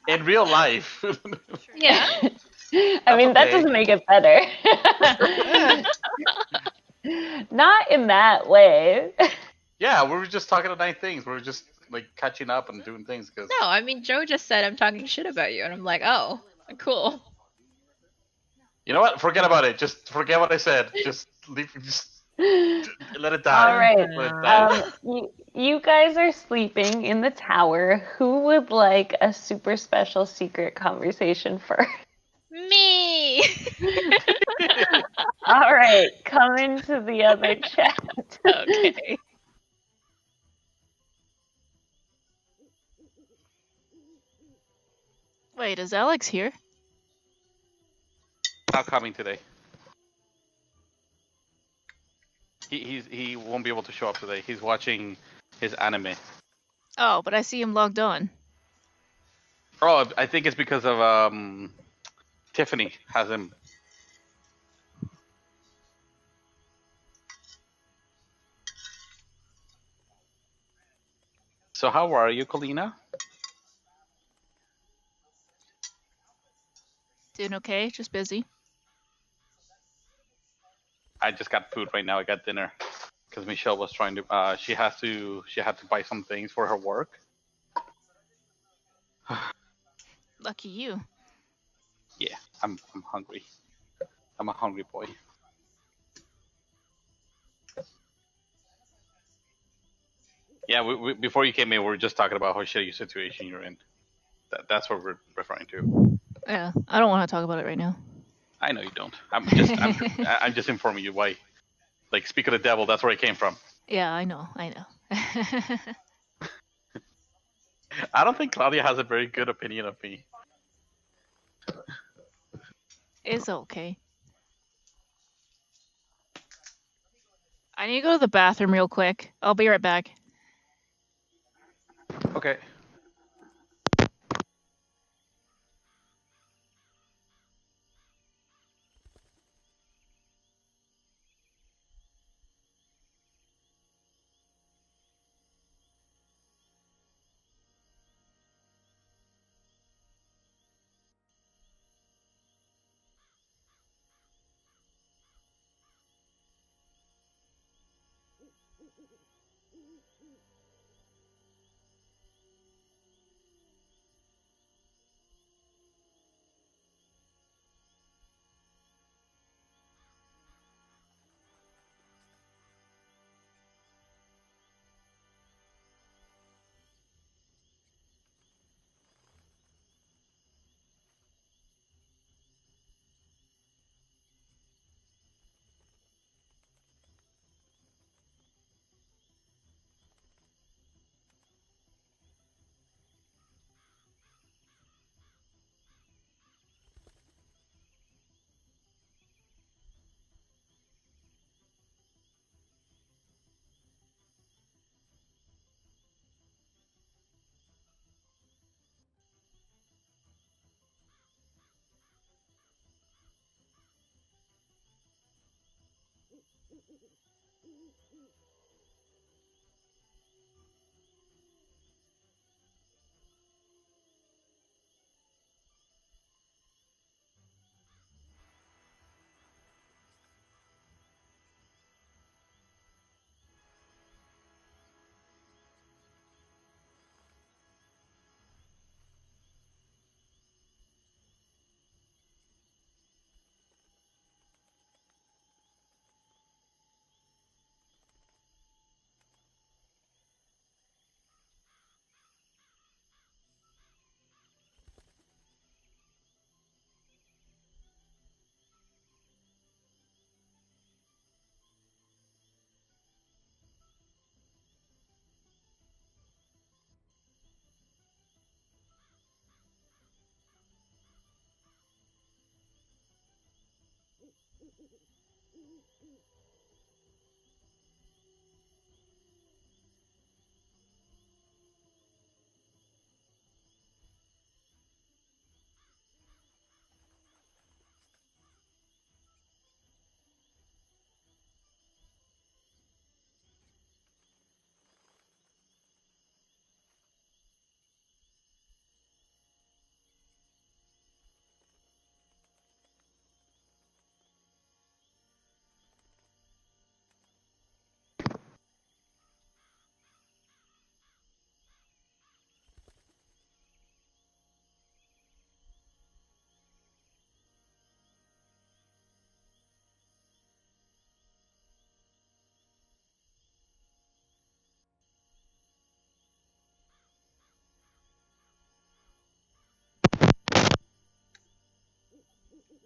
In real life. Yeah. I mean, that okay. doesn't make it better. Not in that way. Yeah, we were just talking about nice things. We were just like catching up and doing things because. No, I mean Joe just said I'm talking shit about you, and I'm like, oh, cool. You know what? Forget about it. Just forget what I said. Just leave. Just let it die. All right. Let it die. You guys are sleeping in the tower. Who would like a super special secret conversation first? Me. All right, come into the other chat. Okay. Wait, is Alex here? Not coming today. He won't be able to show up today. He's watching his anime. Oh, but I see him logged on. Oh, I think it's because of Tiffany has him. So how are you, Colina? Doing okay, just busy. I just got food right now. I got dinner because Michelle was trying to. She had to buy some things for her work. Lucky you. Yeah, I'm hungry. I'm a hungry boy. Yeah, before you came in, we were just talking about how shitty situation you're in. That's what we're referring to. Yeah, I don't want to talk about it right now. I know you don't. I'm just informing you why. Like, speak of the devil, that's where it came from. Yeah, I know. I don't think Claudia has a very good opinion of me. It's okay. I need to go to the bathroom real quick. I'll be right back. Okay.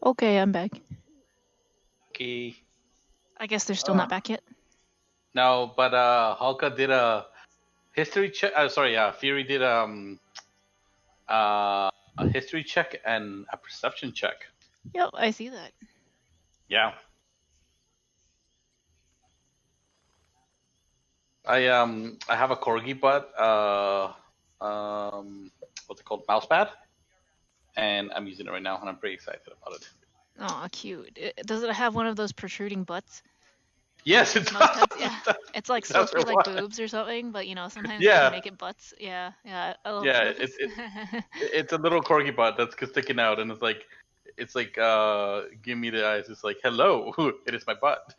Okay, I'm back. Okay. I guess they're still not back yet. No, but Halka did a history check. Fury did a history check and a perception check. Yep, I see that. Yeah. I have a corgi butt. What's it called? Mousepad. And I'm using it right now, and I'm pretty excited about it. Oh, cute. Does it have one of those protruding butts? Yes, it's Most heads, yeah. It's like supposed to be like what- boobs or something, but sometimes Yeah. they can make it butts. Yeah, I love Yeah, those. it's a little corgi butt that's sticking out, and it's like give me the eyes. It's like, hello, it is my butt.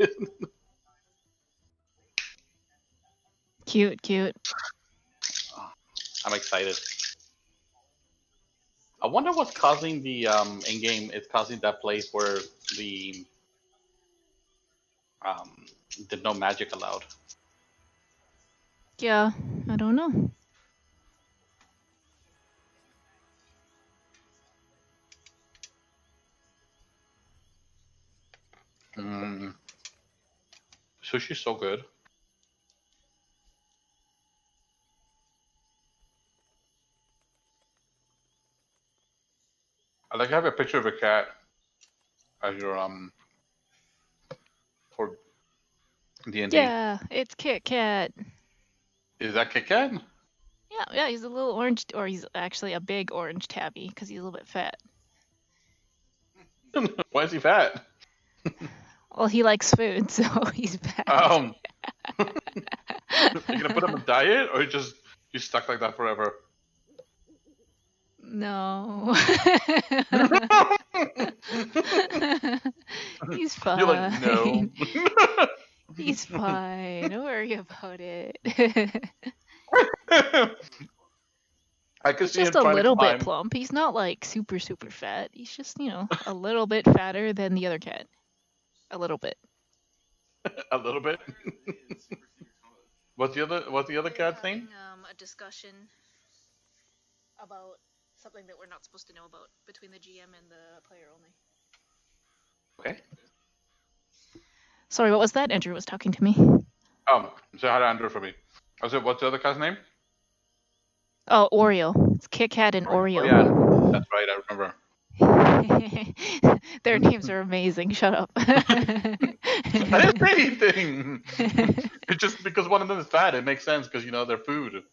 Cute. I'm excited. I wonder what's causing the in game. It's causing that place where the no magic allowed. Yeah, I don't know. Sushi's so good. I like to have a picture of a cat as your for D&D. Yeah, it's Kit Kat. Is that Kit Kat? Yeah, he's a little orange, or he's actually a big orange tabby because he's a little bit fat. Why is he fat? Well, he likes food, so he's fat. You gonna put him on diet, or he's stuck like that forever? No. He's fine. You're like, no. He's fine. Don't worry about it. I could He's see him just a trying little to climb. bit plump. He's not like super fat. He's just, a little bit fatter than the other cat. A little bit. A little bit. What's the other cat's name? A discussion about something that we're not supposed to know about between the GM and the player only. Okay. Sorry, what was that? Andrew was talking to me. Say hi to Andrew for me. I said, what's the other cat's name? Oh, Oreo. It's Kit Kat and Oreo. Oh, yeah, that's right. I remember. Their names are amazing. Shut up. I didn't say anything. It's just because one of them is fat. It makes sense because they're food.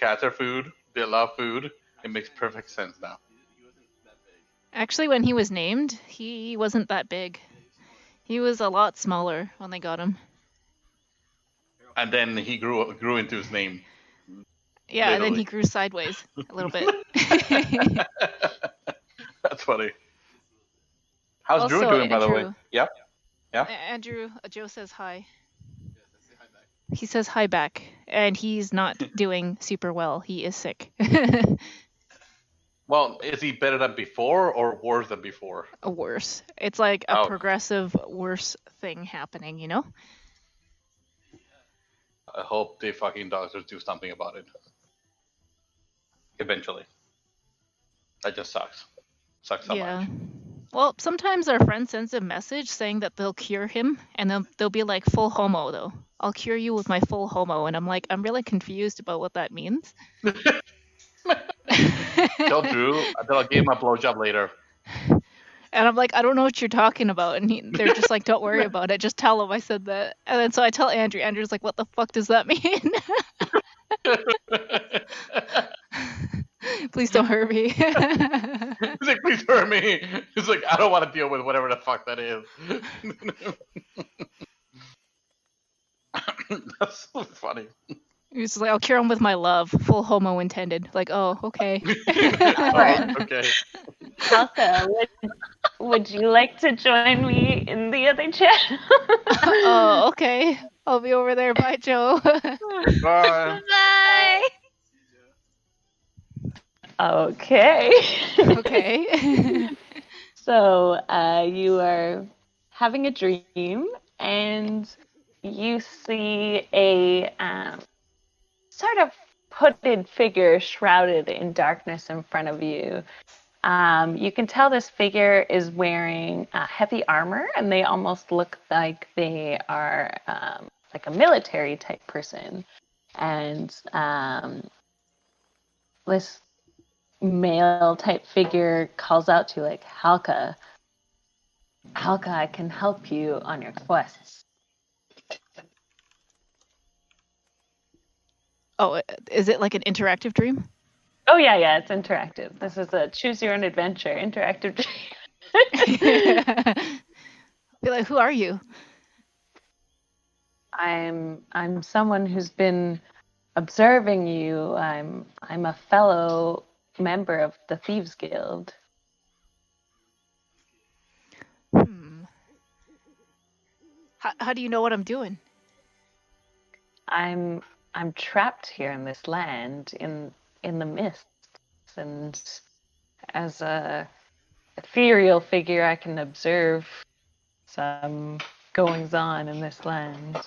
Cats are food. They love food. It makes perfect sense now. Actually, when he was named, he wasn't that big. He was a lot smaller when they got him. And then he grew into his name. Yeah, Literally. and then he grew sideways a little bit. That's funny. How's Also, Drew doing, by the way? Andrew- Yeah. Andrew, Joe says hi. He says hi back, and he's not doing super well. He is sick. Well, is he better than before or worse than before? Worse. It's like a Oh. progressive worse thing happening, I hope the fucking doctors do something about it. Eventually. That just sucks. Sucks so much. Well, sometimes our friend sends a message saying that they'll cure him, and they'll be like, full homo, though. I'll cure you with my full homo. And I'm like, I'm really confused about what that means. Tell Drew that I'll give him a blowjob later. And I'm like, I don't know what you're talking about. And they're just like, don't worry about it. Just tell him I said that. And then so I tell Andrew. Andrew's like, what the fuck does that mean? Please don't hurt me. He's like, please hurt me. He's like, I don't want to deal with whatever the fuck that is. That's so funny. He's just like, I'll cure him with my love. Full homo intended. Like, oh, okay. Oh, okay. Alka, would you like to join me in the other chat? Oh, okay. I'll be over there. Bye, Joe. Bye. Bye. Okay. Okay. So you are having a dream, and you see a sort of hooded figure shrouded in darkness in front of you. You can tell this figure is wearing heavy armor, and they almost look like they are like a military type person. And this male type figure calls out to you like, Halka, I can help you on your quests. Oh, is it like an interactive dream? Oh yeah, it's interactive. This is a choose your own adventure interactive dream. Be like, who are you? I'm someone who's been observing you. I'm a fellow member of the Thieves Guild. How do you know what I'm doing? I'm trapped here in this land in the mists, and as a ethereal figure I can observe some goings on in this land.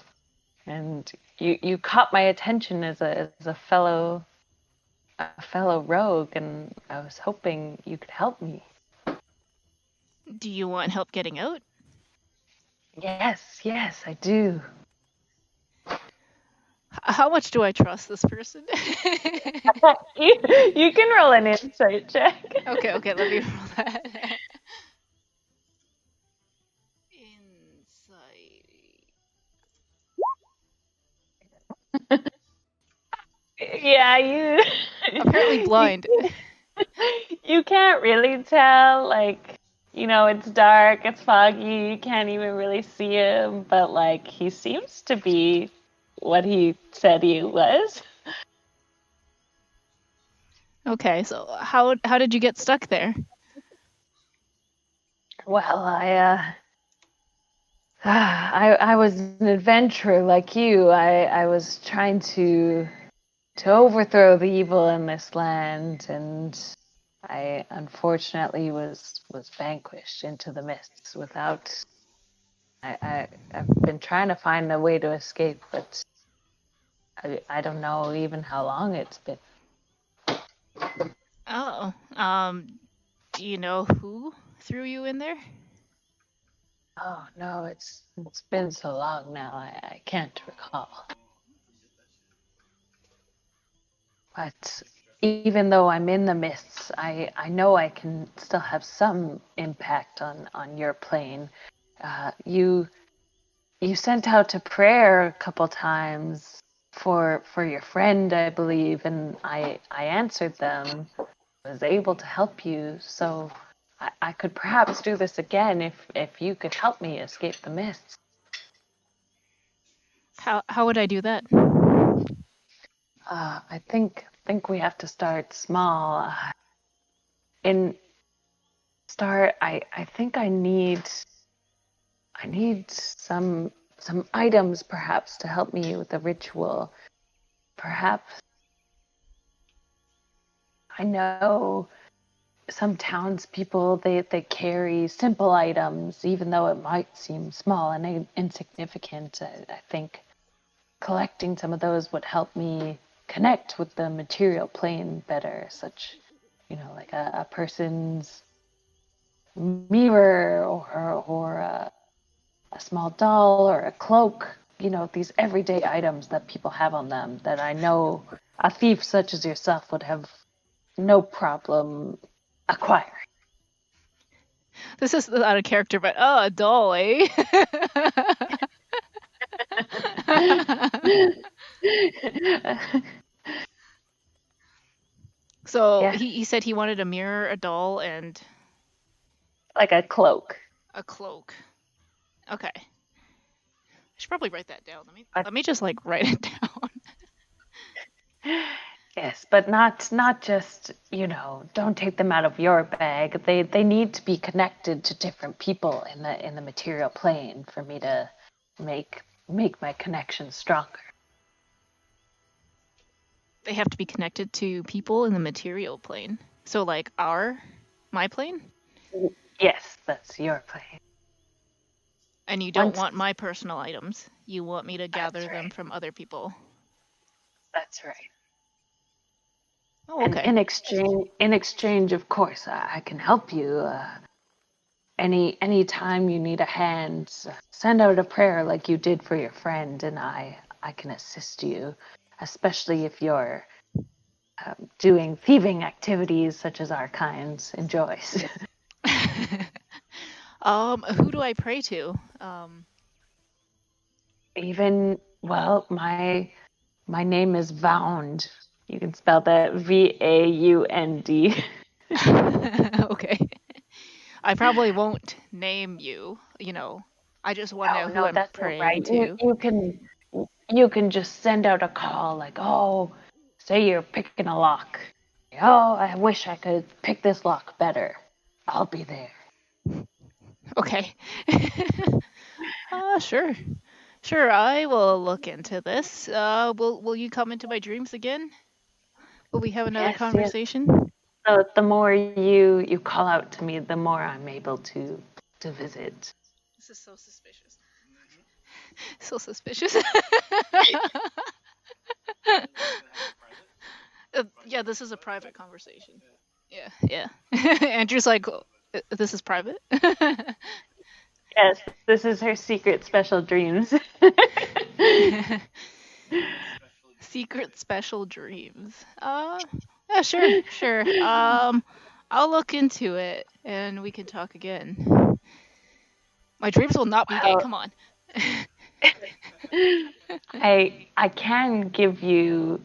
And you caught my attention as a fellow rogue, and I was hoping you could help me. Do you want help getting out? Yes, I do. How much do I trust this person? You can roll an insight check. Okay, let me roll that. Insight. Yeah, you. Apparently blind. You can't really tell, like, it's dark, it's foggy, you can't even really see him, but, like, he seems to be what he said he was. Okay, so how did you get stuck there? Well, I was an adventurer like you. I was trying to overthrow the evil in this land, and I unfortunately was vanquished into the mists without. I've been trying to find a way to escape, but I don't know even how long it's been. Oh, do you know who threw you in there? Oh no, it's been so long now, I can't recall. But even though I'm in the mists, I know I can still have some impact on your plane. You sent out a prayer a couple times for your friend, I believe, and I answered them. Was able to help you, so I could perhaps do this again if you could help me escape the mists. How would I do that? I think we have to start small. I think I need some items perhaps to help me with the ritual. Perhaps I know some townspeople they carry simple items, even though it might seem small and insignificant. I think collecting some of those would help me connect with the material plane better, such like a person's mirror or a small doll or a cloak, these everyday items that people have on them that I know a thief such as yourself would have no problem acquiring. This is out of character, but a doll, eh? So Yeah. he said he wanted a mirror, a doll, and Like a cloak. a cloak. Okay. I should probably write that down. Let me just like write it down. Yes, but not just, don't take them out of your bag. They need to be connected to different people in the material plane for me to make my connection stronger. They have to be connected to people in the material plane. So like my plane? Yes, that's your plane. And you don't want my personal items. You want me to gather them from other people. That's right. Oh, And okay. in exchange, of course, I can help you. Any time you need a hand, send out a prayer like you did for your friend, and I can assist you, especially if you're doing thieving activities such as our kind enjoys. Who do I pray to? Even well, my name is Vound. You can spell that Vaund. Okay. I probably won't name you. I just want to Oh know who no, I'm that's all praying right. to. You can just send out a call like, oh, say you're picking a lock. Oh, I wish I could pick this lock better. I'll be there. Okay. Sure. Sure, I will look into this. Will you come into my dreams again? Will we have another Yes, yes. conversation? So the more you call out to me, the more I'm able to visit. This is so suspicious. So suspicious. Yeah, this is a private conversation. Yeah. Andrew's like, this is private. Yes, this is her secret special dreams. Secret special dreams. Yeah, sure. I'll look into it and we can talk again. My dreams will not be gay. Well, Come on. I can give you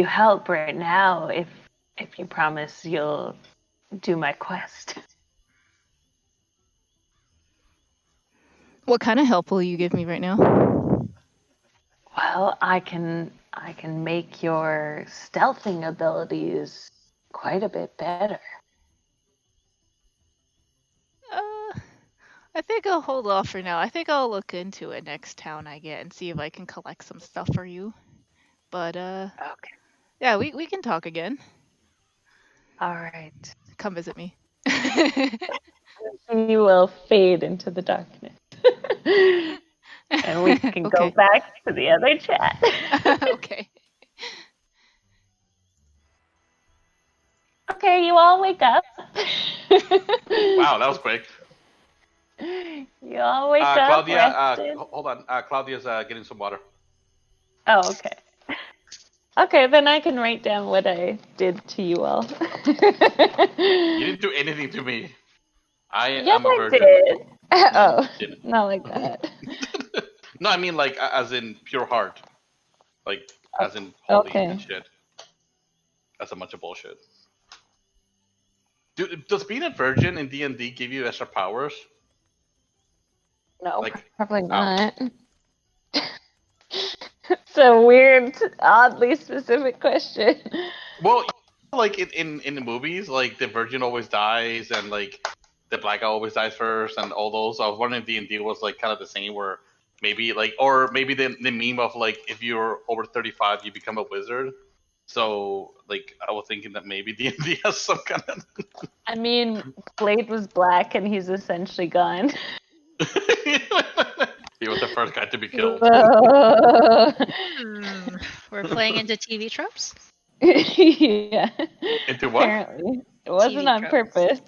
help right now if you promise you'll do my quest. What kind of help will you give me right now? Well, I can make your stealthing abilities quite a bit better. I think I'll hold off for now. I think I'll look into it next town I get and see if I can collect some stuff for you. But Okay. yeah, we can talk again. All right. Come visit me. You will fade into the darkness. And we can go Okay. back to the other chat. Okay. Okay, you all wake up. Wow, that was quick. You all wake up, Claudia, rested. hold on. Claudia's getting some water. Oh, okay. Okay, then I can write down what I did to you all. You didn't do anything to me. Yes, I'm a I virgin. did. No, Oh, you didn't. not like that. No, I mean like as in pure heart, like as in holy Okay. and shit. That's a bunch of bullshit. Does being a virgin in D&D give you extra powers? No, Like, probably not. It's a weird, oddly specific question. well, like in the movies, like the virgin always dies, and like the black guy always dies first, and all those. I was wondering if D&D was like kind of the same, where maybe like, or maybe the meme of like if you're over 35, you become a wizard. So like I was thinking that maybe D&D has some kind of. I mean, Blade was black and he's essentially gone. He was the first guy to be killed. We're playing into TV tropes. Yeah. Into what? Apparently. It wasn't TV on tropes. purpose.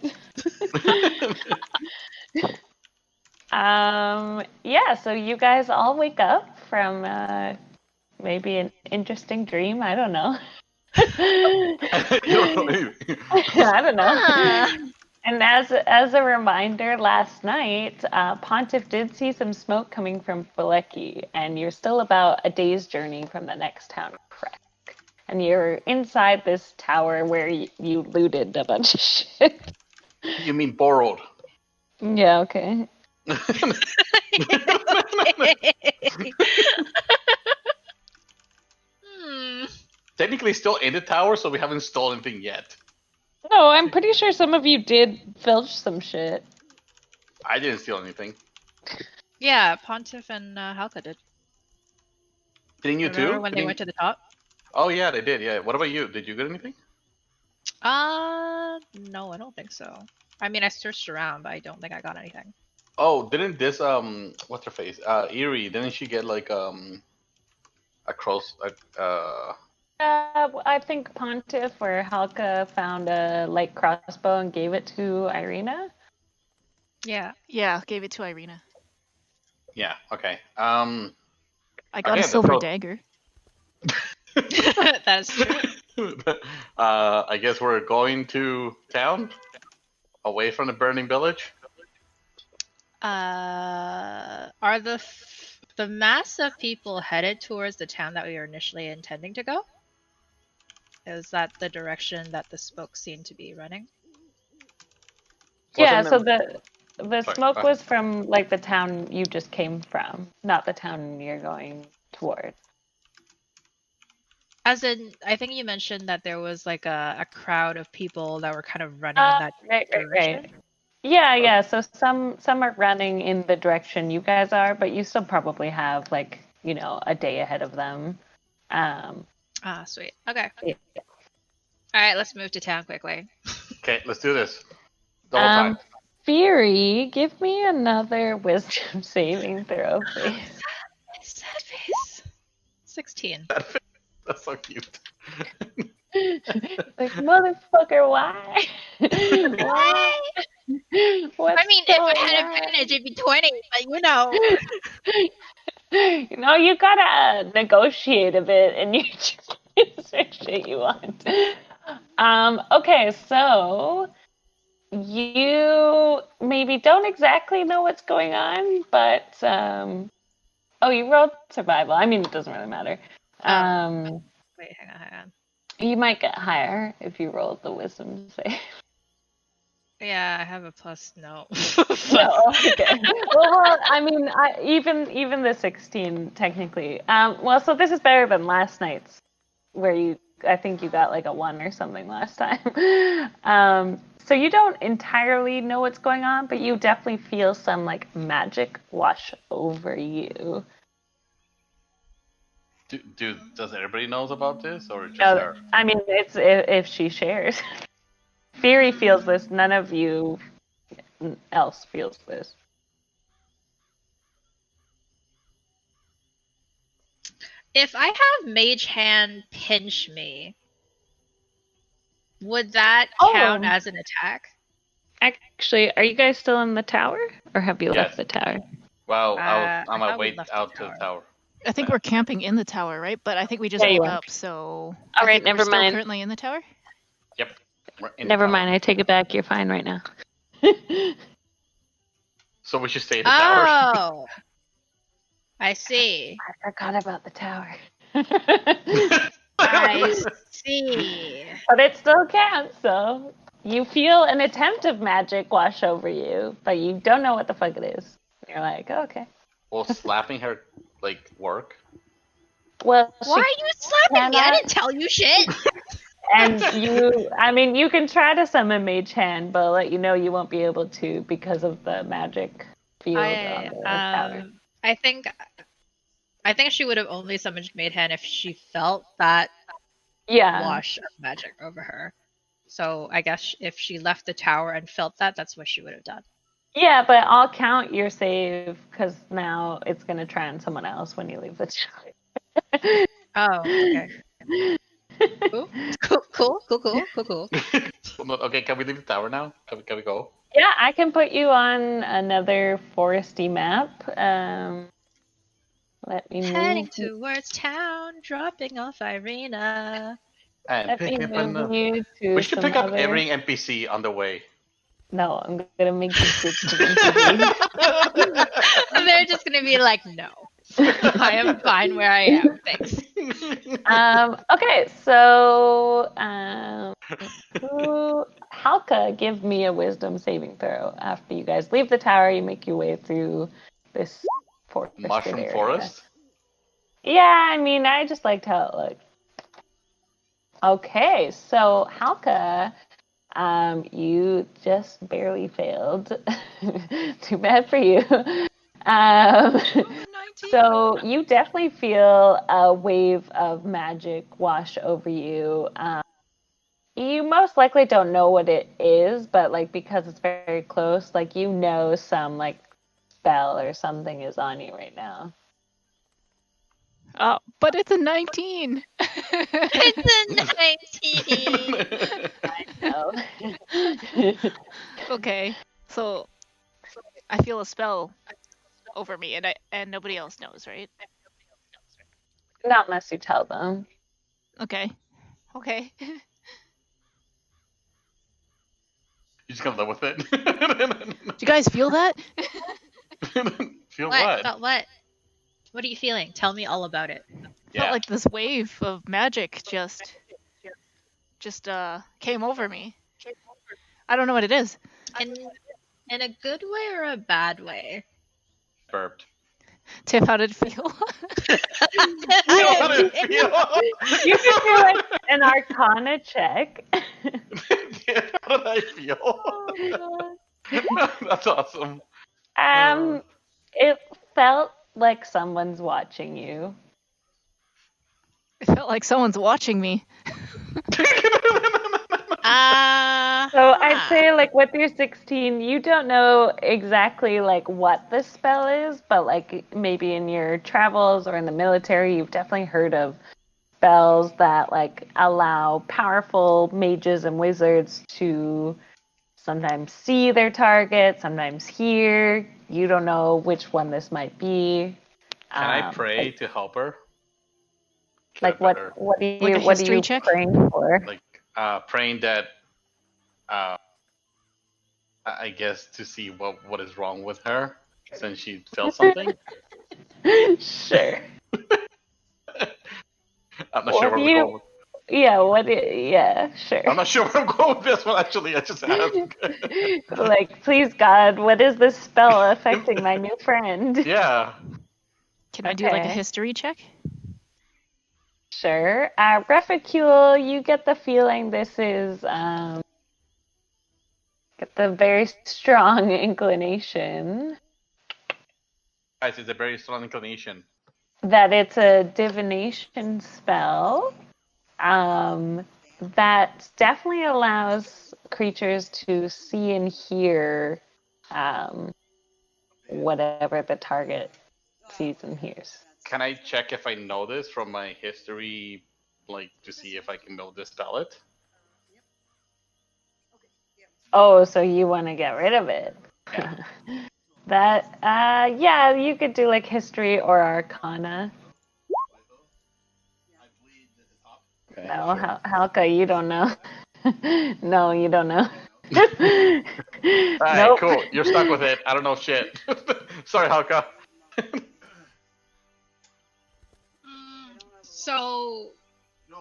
Yeah, so you guys all wake up from maybe an interesting dream. I don't know. You don't know anything. I don't know. Ah. And as a reminder, last night, Pontiff did see some smoke coming from Baleki, and you're still about a day's journey from the next town, correct? And you're inside this tower where you looted a bunch of shit. You mean borrowed? Yeah, okay. Technically still in the tower, so we haven't stolen anything yet. No, I'm pretty sure some of you did filch some shit. I didn't steal anything. Yeah, Pontiff and Halka did. Didn't you Remember too? when they went to the top? Oh yeah, they did. Yeah. What about you? Did you get anything? No, I don't think so. I mean, I searched around, but I don't think I got anything. Oh, didn't this what's her face? Eerie, didn't she get like a cross I think Pontiff or Halka found a light crossbow and gave it to Ireena. Yeah. Yeah, gave it to Ireena. Yeah. Okay. I got Okay, a silver so- dagger. That's true. I guess we're going to town, away from the burning village. Are the mass of people headed towards the town that we were initially intending to go? Is that the direction that the smoke seemed to be running? Yeah, Wasn't so it- the Sorry, smoke go was from like the town you just came from, not the town you're going toward. As in, I think you mentioned that there was like a crowd of people that were kind of running in that Right. direction. Yeah. So some are running in the direction you guys are, but you still probably have like, a day ahead of them. Ah, sweet. Okay. Yeah. All right, let's move to town quickly. Okay, let's do this. Double time. Fury, give me another wisdom saving throw, please. Sad face. 16. That's so cute. Like, motherfucker, why? Why? What's I mean, if I going had on? advantage, it'd be 20, but You gotta negotiate a bit, and you just insert shit you want. Okay, so you maybe don't exactly know what's going on, but oh, you rolled survival. I mean, it doesn't really matter. Wait, hang on. You might get higher if you rolled the wisdom save. Yeah, I have a plus. No. No, okay. Well, I mean, even the 16 technically. Well, so this is better than last night's, where I think you got like a 1 or something last time. So you don't entirely know what's going on, but you definitely feel some like magic wash over you. Does everybody knows about this, or just No, her? I mean, it's if she shares. Fury feels this. None of you else feels this. If I have Mage Hand pinch me, would that count as an attack? Actually, are you guys still in the tower, or have you Yes. left the tower? Well, I on my thought we way left the out to the tower. tower. I think we're camping in the tower, right? But I think we just Yeah, you woke are. up, so. All right, think we're never still mind. Currently in the tower. Yep. We're in the Never tower. mind, I take it back. You're fine right now. So we should stay in the tower. Oh, I see. I forgot about the tower. I see. But it still counts, so you feel an attempt of magic wash over you, but you don't know what the fuck it is. You're like, oh, okay. Will slapping her work? Well, Why are you slapping me? I cannot- didn't tell you shit. and you can try to summon Mage Hand, but I'll let you know you won't be able to because of the magic field on the tower. I think she would have only summoned Mage Hand if she felt that Yeah. wash of magic over her. So I guess if she left the tower and felt that, that's what she would have done. Yeah, but I'll count your save because now it's going to try on someone else when you leave the tower. Oh, okay. Cool. Okay, can we leave the tower now? Can we go? Yeah, I can put you on another foresty map. Let me Heading move. towards town, dropping off Ireena. And Let me pick up move you to We should some pick up other... every NPC on the way. No, I'm gonna make you switch to NPC. They're just gonna be like, no. I am fine where I am, thanks. Okay, so Halka, give me a wisdom saving throw. After you guys leave the tower, you make your way through this forested Mushroom area. forest? Yeah, I mean, I just liked how it looked. Okay, so Halka, you just barely failed. Too bad for you. So you definitely feel a wave of magic wash over you. You most likely don't know what it is, but like because it's very close, like you know some like spell or something is on you right now. But it's a 19. It's a 19. No. Okay, so I feel a spell over me, and nobody else knows, right? Not unless you tell them. Okay. You just gotta live with it. Do you guys feel that? Feel What? what? What? What are you feeling? Tell me all about it. Felt like this wave of magic just came over me. I don't know what it is. In a good way or a bad way? Burped. Tiff, how did it feel? How did it feel? You can do like an Arcana check. How did I feel? Oh, That's awesome. It felt like someone's watching you. It felt like someone's watching me. So I'd say, like, with your 16, you don't know exactly, like, what the spell is, but, like, maybe in your travels or in the military, you've definitely heard of spells that, like, allow powerful mages and wizards to sometimes see their target, sometimes hear. You don't know which one this might be. Can I pray to help her? Like, what are you, Like a what are history you check? praying for? Like praying that I guess to see what is wrong with her since she felt something. Sure. I'm not sure where we're going. Yeah, sure. I'm not sure where I'm going with this one. Actually, I just asked. Like, please God, what is this spell affecting my new friend? Yeah. Can I do like a Okay. history check? Sure. Reficule, you get the feeling this is get the very strong inclination Guys, it's a very strong inclination. that it's a divination spell. That definitely allows creatures to see and hear whatever the target sees and hears. Can I check if I know this from my history, like to see if I can dispel it? Oh, so you want to get rid of it? Yeah. That, yeah, you could do like history or arcana. Okay, No, sure. Halka, you don't know. No, you don't know. All right, Nope. cool. You're stuck with it. I don't know shit. Sorry, Halka. So,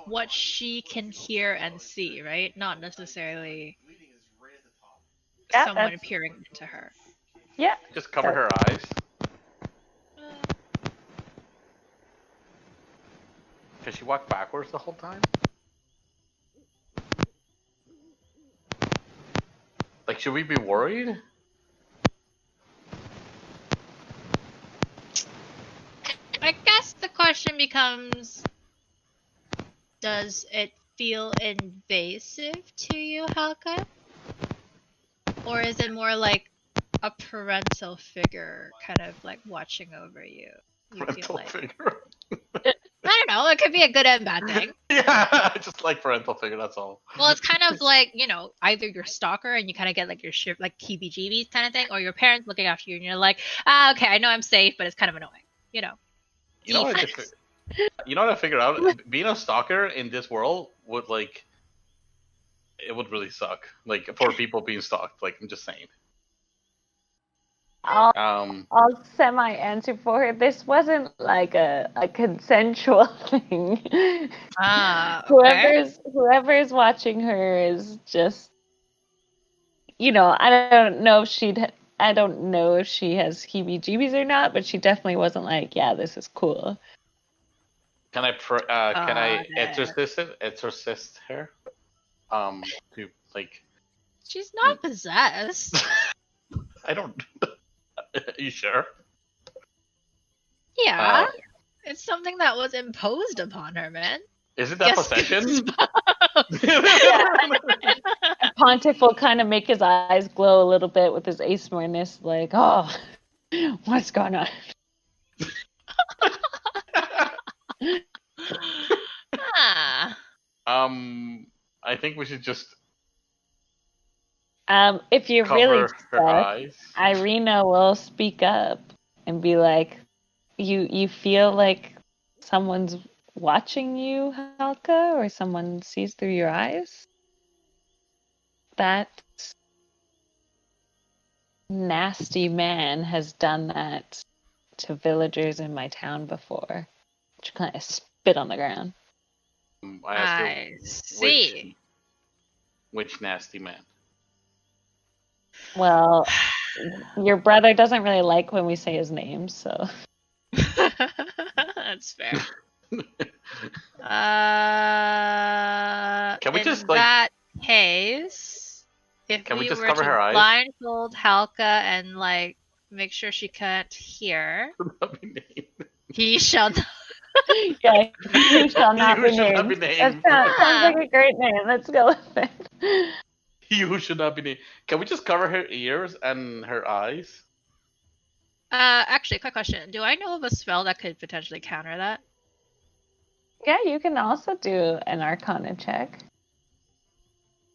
what she can hear and see, right? Not necessarily Yeah, someone that's- peering into her. Yeah. Just cover her eyes. Can she walk backwards the whole time? Like, should we be worried? I guess the question becomes, does it feel invasive to you, Halka? Or is it more like a parental figure kind of like watching over you? You feel Parental like. figure. I don't know, it could be a good and bad thing. Yeah, I just like parental figure, that's all. Well, it's kind of like, either your stalker and you kind of get like your shit, like heebie-jeebies kind of thing, or your parents looking after you and you're like, okay, I know I'm safe, but it's kind of annoying, You know what I figured out? Being a stalker in this world would it would really suck. Like for people being stalked. Like I'm just saying. I'll semi-answer for her. This wasn't like a consensual thing. Okay. Whoever's watching her is just, I don't know if she has heebie-jeebies or not, but she definitely wasn't like, yeah, this is cool. Can I exorcist her? To like. She's not possessed. I don't. You sure? Yeah. It's something that was imposed upon her, man. Isn't that possession? Pontiff will kind of make his eyes glow a little bit with his asmoreness, like, oh, what's going on? Ah. I think we should just If you're really cover her stuck, eyes. Ireena will speak up and be like, "You feel like someone's watching you, Halka, or someone sees through your eyes? That nasty man has done that to villagers in my town before." She kind of spit on the ground. I ask her, I see. which nasty man? Well, your brother doesn't really like when we say his name, so. That's fair. Can we in just, like- that case, if Can we we just were cover to her eyes? blindfold Halka and like make sure she can't hear, he shall not. Yeah, you shall not You be shall not named. be That named. sounds like a great name. Let's go with it. You should not be named. Can we just cover her ears and her eyes? Actually, quick question: do I know of a spell that could potentially counter that? Yeah, you can also do an Arcana check.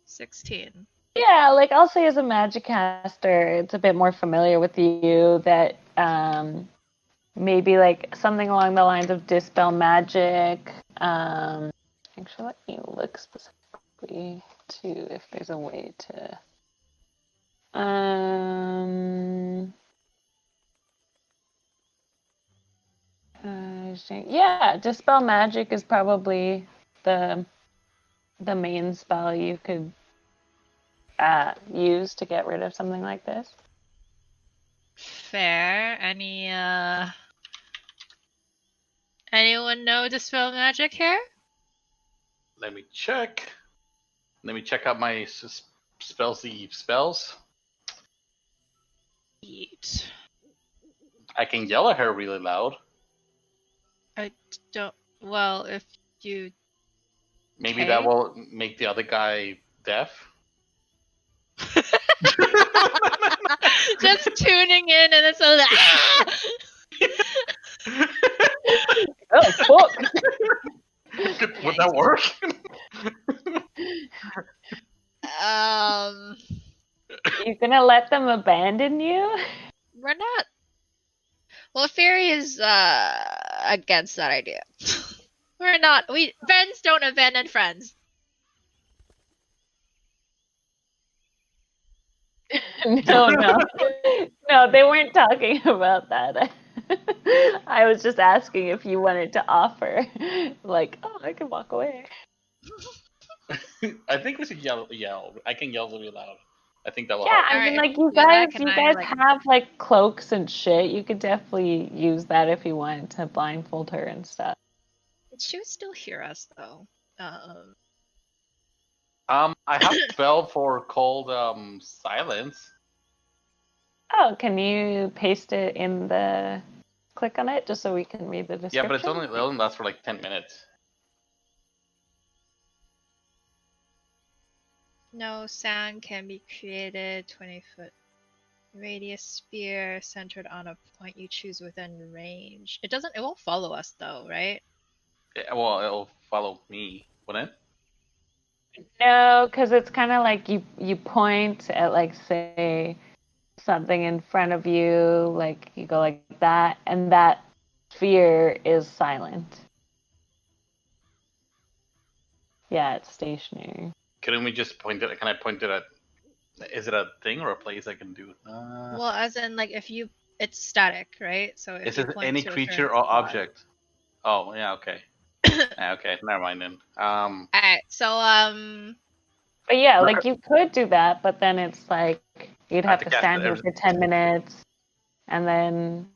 16. Yeah, like I'll say as a magic caster, it's a bit more familiar with you that maybe like something along the lines of dispel magic. Actually, let me look specifically to if there's a way to. Yeah, dispel magic is probably the main spell you could use to get rid of something like this. Fair. Anyone know dispel magic here? Let me check. Let me check out my spellsy spells. Yeet. I can yell at her really loud. I don't. Well, if you Maybe Okay. that will make the other guy deaf. just tuning in and it's so Oh, fuck! Would that work? You're gonna let them abandon you? we're not. Well, Fairy is against that idea. We're not. Friends don't abandon friends. No, they weren't talking about that. I was just asking if you wanted to offer, like, oh, I can walk away. I think we should yell. I can yell really loud. I think that will Yeah, help. I mean, Alright, like you do that, guys, can I, like- have like cloaks and shit. You could definitely use that if you wanted to blindfold her and stuff. She would still hear us though. I have a spell called silence. Oh, can you paste it in the? Click on it just so we can read the description. Yeah, but it only lasts for like 10 minutes. No sound can be created. 20-foot radius sphere centered on a point you choose within range. It won't follow us though, right? Yeah, well, it'll follow me, wouldn't it? No, because it's kind of like you point at like say something in front of you, like you go like that, and that sphere is silent. Yeah, it's stationary. Couldn't we just point it? Can I point it at? Is it a thing or a place I can do? Well, as in like it's static, right? So if Is you it point any to a creature certain or spot- object? Oh, yeah, okay. Yeah, okay, never mind then. Alright, so But yeah, like you could do that, but then it's like you'd I have have to to cast stand here it for 10 minutes, and then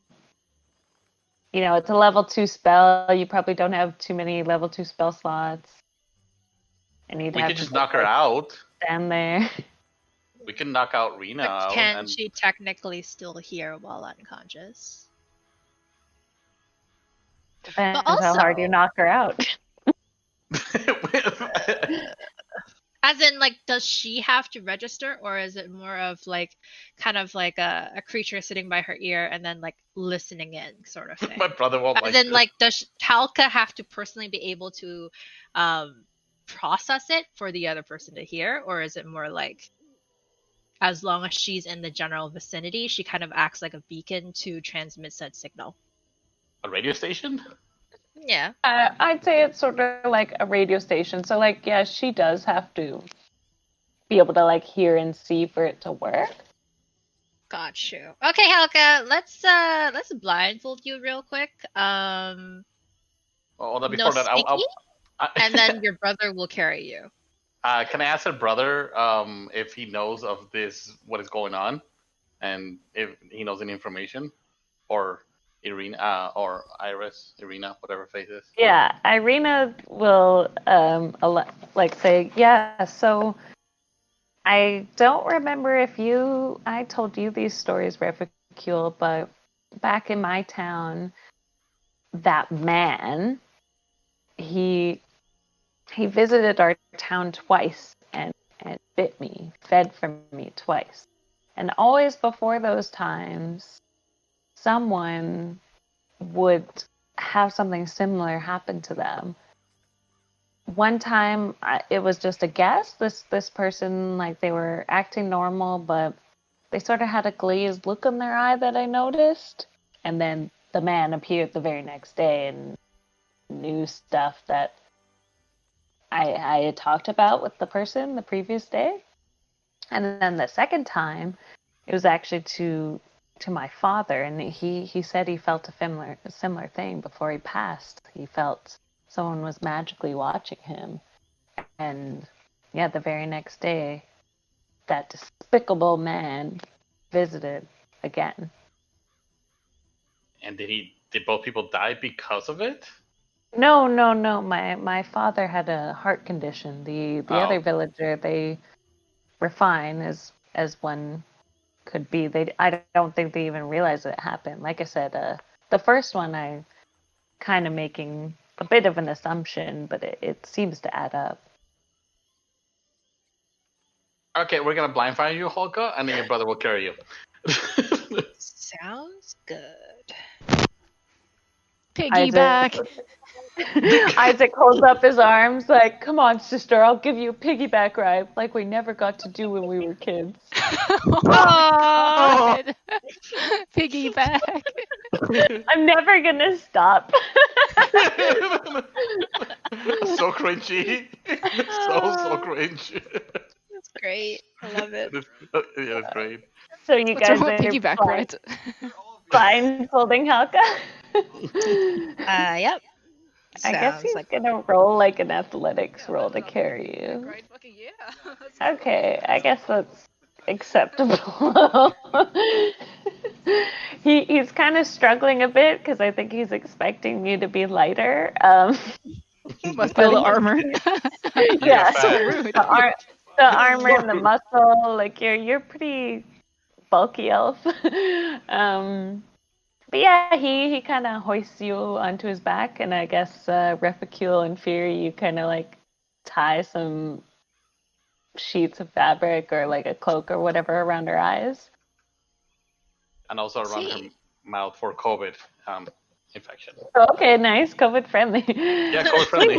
it's a level 2 spell. You probably don't have too many level 2 spell slots, and you'd we have could to just knock her out. stand there. We can knock out Rena but out. can And... she technically still hear while unconscious? Depends But how hard also- you knock her out. As in, like, does she have to register, or is it more of like, kind of like a creature sitting by her ear and then like listening in, sort of thing? My brother won't As like in, this. like, does Halka have to personally be able to process it for the other person to hear, or is it more like, as long as she's in the general vicinity, she kind of acts like a beacon to transmit said signal? A radio station? Yeah. I'd say it's sort of like a radio station. So, like, yeah, she does have to be able to like hear and see for it to work. Got you. Okay, Halka, let's blindfold you real quick. Oh, No before that, sticky, I, and then your brother will carry you. can I ask her brother if he knows of this, what is going on, and if he knows any information, or Ireena, or Iris, Ireena, whatever face is. Yeah, Ireena will like say, yeah, so I don't remember if I told you these stories, Reficule, but back in my town, that man, he visited our town twice and bit me, fed from me twice. And always before those times, someone would have something similar happen to them. One time, it was just a guess. This person, like, they were acting normal, but they sort of had a glazed look in their eye that I noticed. And then the man appeared the very next day and knew stuff that I had talked about with the person the previous day. And then the second time, it was actually to my father, and he said he felt a similar thing before he passed. He felt someone was magically watching him. And yeah, the very next day, that despicable man visited again. And did both people die because of it? No. My father had a heart condition. The other villager, they were fine as one could be. I don't think they even realized it happened. Like I said, the first one I kind of making a bit of an assumption, but it seems to add up. Okay, we're gonna blindfold you, Holka, and then your brother will carry you. Sounds good. Piggyback. Isaac holds up his arms like, "Come on, sister, I'll give you a piggyback ride, like we never got to do when we were kids." Oh my God. Piggyback. I'm never gonna stop. So cringy. So cringe. That's great. I love it. Yeah, it's great. So you What's guys wrong are with piggyback rides? blindfolding Helka. Yep. I guess Sounds he's like gonna roll like an athletics roll to carry you. Right, fucking yeah. Okay, I guess that's acceptable. He's kind of struggling a bit because I think he's expecting you to be lighter. Must feel the armor. Yeah, so rude. The armor and the muscle, like you're pretty bulky elf. But yeah, he kind of hoists you onto his back, and I guess Reficule and Fury, you kind of like tie some sheets of fabric or like a cloak or whatever around her eyes. And also around her mouth for COVID infection. Okay, nice, COVID friendly. Yeah, COVID friendly.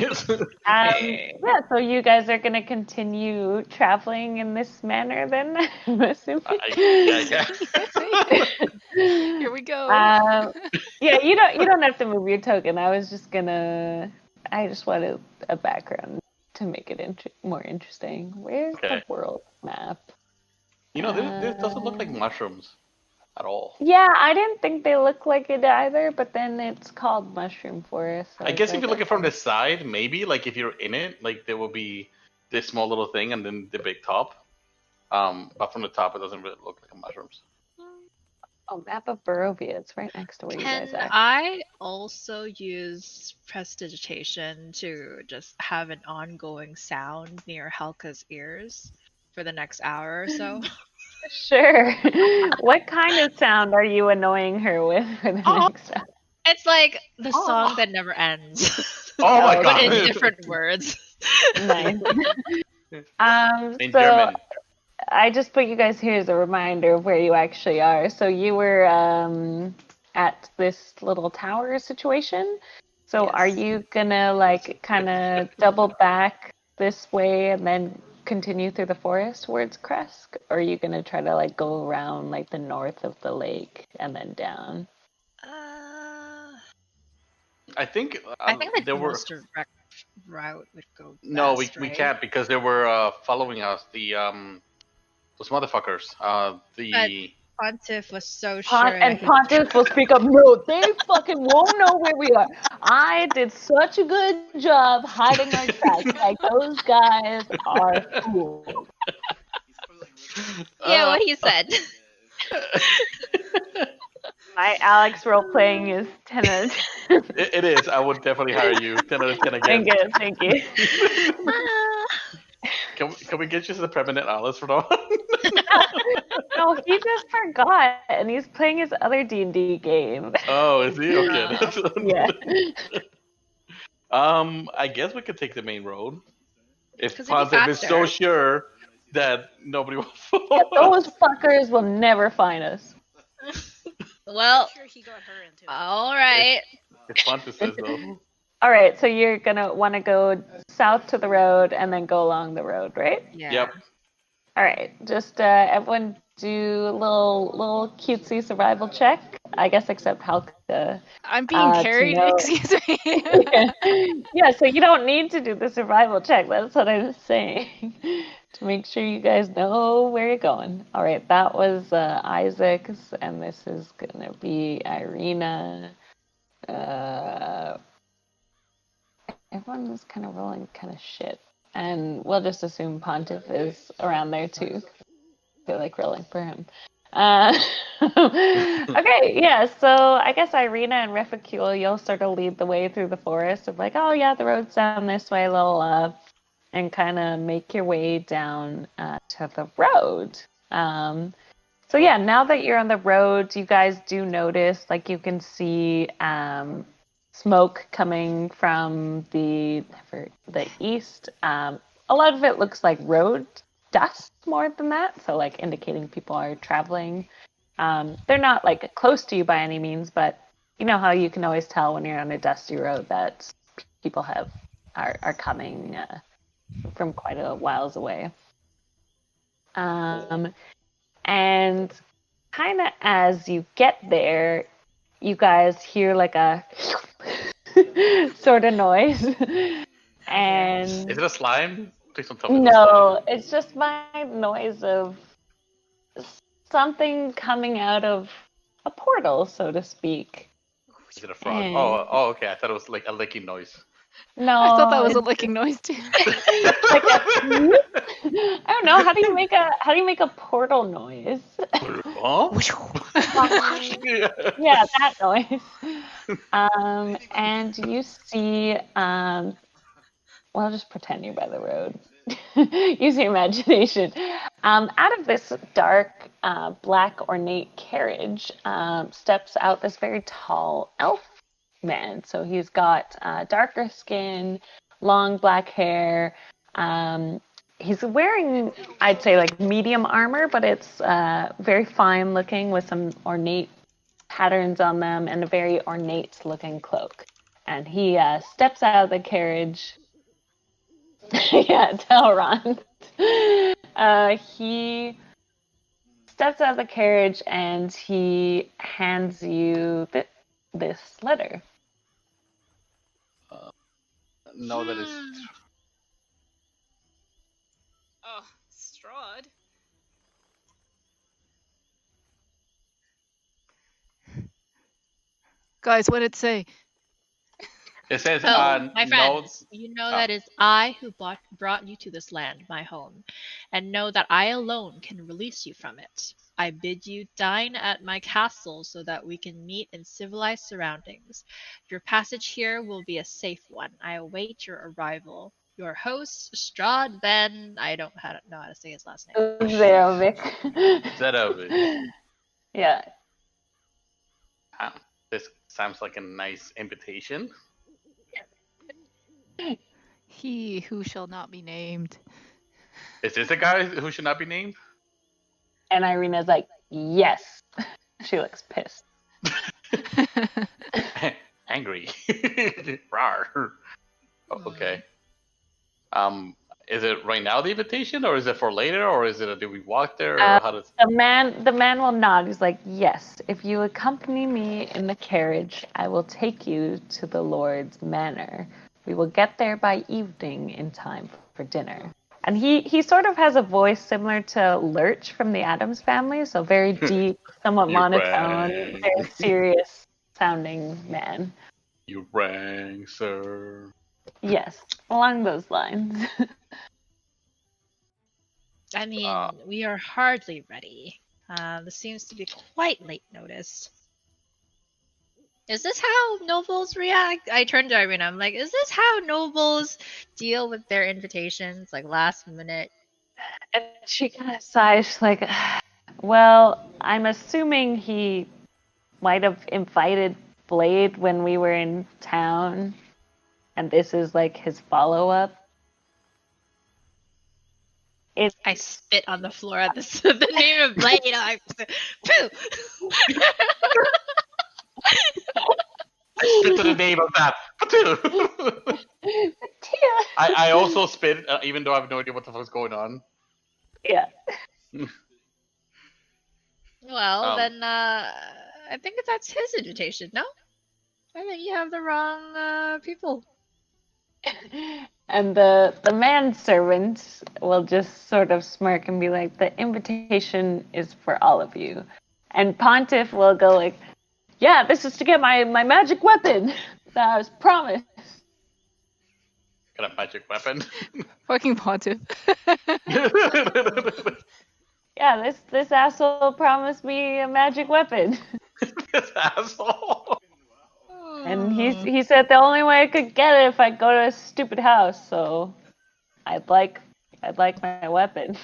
Yeah, so you guys are gonna continue traveling in this manner, then? I'm assuming. Yeah. Here we go. Yeah, you don't have to move your token. I just wanted a background to make it more interesting. Where's the world map? This doesn't look like mushrooms at all. Yeah, I didn't think they looked like it either, but then it's called Mushroom Forest. So I guess if you look at it from the side, maybe, like if you're in it, like there will be this small little thing and then the big top. But from the top, it doesn't really look like mushrooms. Oh, map of Barovia. It's right next to where you guys Can are. I also use prestidigitation to just have an ongoing sound near Helka's ears for the next hour or so? Sure. What kind of sound are you annoying her with for the next hour? It's like the song that never ends. Oh my But God. in different words. Nice. In So German. I just put you guys here as a reminder of where you actually are. So you were at this little tower situation. So are Yes. you gonna like kind of double back this way and then continue through the forest towards Kresk? Or are you gonna try to like go around like the north of the lake and then down? I think I think like there the were most direct route would go no, best, we right? can't because they were following us. The those motherfuckers. The Pontiff was so sure that And he Pontius will speak up. No, they fucking won't know where we are. I did such a good job hiding our tracks. Like those guys are fools. Yeah, uh, what he said. My Alex role playing is 10 out of 10. it is. I would definitely hire you. 10 out of 10 again. Thank you. Can we get you to the permanent Alice for now? No, he just forgot, and he's playing his other D&D game. Oh, is he? Okay. Uh, That's, Yeah. I guess we could take the main road. If 'Cause it'd be Ponzef is so faster. sure that nobody will Yeah, follow those us. fuckers will never find us. well, Sure, he got her into it. all right. If Ponzef says so. All right, so you're gonna want to go south to the road and then go along the road, right? Yeah. Yep. All right, just everyone do a little cutesy survival check. I guess except Halka. I'm being to carried. know- Excuse me. Yeah, so you don't need to do the survival check. That's what I was saying. To make sure you guys know where you're going. All right, that was Isaac's, and this is gonna be Ireena. Everyone was kind of rolling kind of shit. And we'll just assume Pontiff is around there too. I feel like rolling for him. Okay, yeah, so I guess Ireena and Reficule, you'll sort of lead the way through the forest of like, oh yeah, the road's down this way, and kind of make your way down to the road. So yeah, now that you're on the road, you guys do notice, like you can see smoke coming from the east. A lot of it looks like road dust more than that, so like indicating people are traveling. They're not like close to you by any means, but you know how you can always tell when you're on a dusty road that people are coming from quite a whiles away. And kind of as you get there, you guys hear like a sort of noise. And Is it a slime? Please don't tell me it's a no, slime. it's just my noise of something coming out of a portal, so to speak. Is it a frog? And Oh, okay. I thought it was like a licking noise. no, I thought that was a it's licking noise too. like a, I don't know. How do you make a portal noise? Huh? Yeah, that noise. And you see, well, I'll just pretend you're by the road. Use your imagination. Out of this dark, black, ornate carriage steps out this very tall elf man. So he's got darker skin, long black hair. He's wearing, I'd say, like medium armor, but it's very fine looking with some ornate patterns on them and a very ornate looking cloak. And he steps out of the carriage. Yeah, tell Ron. He steps out of the carriage and he hands you this letter. No, that is. Oh, Strahd. Guys, what did it say? It says, Oh, my no. friends, you know that it's I who brought you to this land, my home, and know that I alone can release you from it. I bid you dine at my castle so that we can meet in civilized surroundings. Your passage here will be a safe one. I await your arrival. Your host, Strahd, then I don't know how to say his last name. Zerovic. Zerovic. Yeah. This sounds like a nice invitation. He who shall not be named. Is this the guy who should not be named? And Ireena's like, yes. She looks pissed. Angry. Rawr. Okay. Is it right now the invitation, or is it for later, or is it do we walk there, or how does? The man will nod. He's like, yes. If you accompany me in the carriage, I will take you to the Lord's manor. We will get there by evening in time for dinner. And he sort of has a voice similar to Lurch from the Addams Family, so very deep, somewhat You monotone, rang. very serious sounding man. You rang, sir. Yes, along those lines. I mean, we are hardly ready. This seems to be quite late notice. Is this how nobles react? I turned to Ireena. I'm like, is this how nobles deal with their invitations, like last minute? And she kind of sighs, she's like, well, I'm assuming he might have invited Blade when we were in town, and this is like his follow-up. I spit on the floor at the name of Blade. I poo. I spit to the name of that. I also spit, even though I have no idea what the fuck's going on. Yeah. Well, then I think that's his invitation. No, I think you have the wrong people. And the manservant will just sort of smirk and be like, the invitation is for all of you. And Pontiff will go like, yeah, this is to get my magic weapon that I was promised. Got a magic weapon. Fucking Pontiff. Yeah, this asshole promised me a magic weapon. This asshole. And he said the only way I could get it if I go to a stupid house, so I'd like my weapon.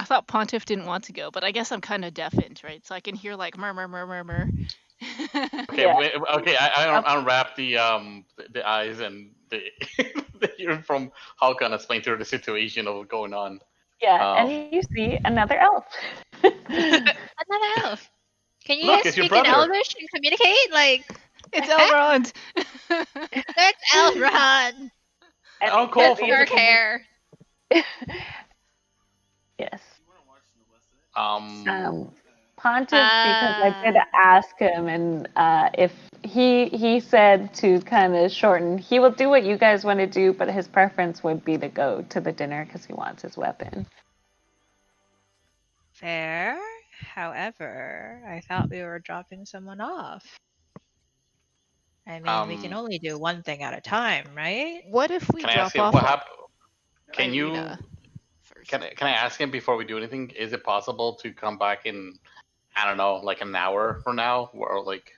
I thought Pontiff didn't want to go, but I guess I'm kind of deafened, right? So I can hear like murmur. Okay, Yeah. okay. I unwrap the eyes and the ear from Hulk and explain to her the situation of what's going on. Yeah, and you see another elf. Another elf. Can you Look, guys it's your speak in brother. Elvish and communicate? Like, It's Elrond. that's Elrond. Oh, cool. With dark hair. Yes. Um, Pontiff, because I did ask him, and if he said to kind of shorten, he will do what you guys want to do, but his preference would be to go to the dinner because he wants his weapon. Fair. However, I thought we were dropping someone off. I mean, we can only do one thing at a time, right? What if we can I drop ask him off? what happened? Can you? Ireena first? Can I ask him before we do anything? Is it possible to come back in, I don't know, like an hour from now, or like,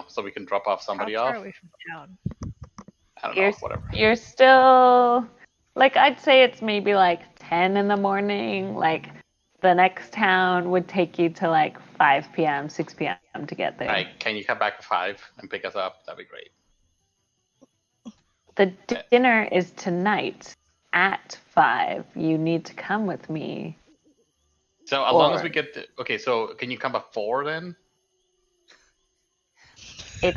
so we can drop off somebody How far off? away from town? I don't know, whatever. You're still, like, I'd say it's maybe like 10 in the morning. Like, the next town would take you to like 5 p.m., 6 p.m. to get there. Right, can you come back at 5 and pick us up? That'd be great. The dinner is tonight at 5. You need to come with me. So as long as we get okay, so can you come at 4 then? It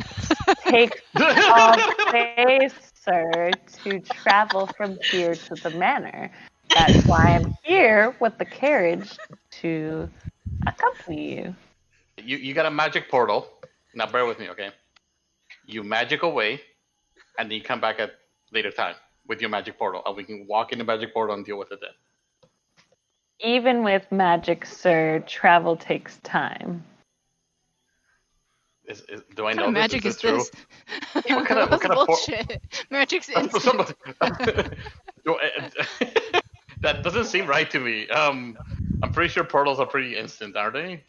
takes all day, sir, to travel from here to the manor. That's why I'm here with the carriage to accompany you. You got a magic portal. Now bear with me, okay? You magic away, and then you come back at later time with your magic portal, and we can walk in the magic portal and deal with it then. Even with magic, sir, travel takes time. Do I What know kind of this? magic Is is this this? true? What kind of bullshit? Magic's instant. That doesn't seem right to me. I'm pretty sure portals are pretty instant, aren't they?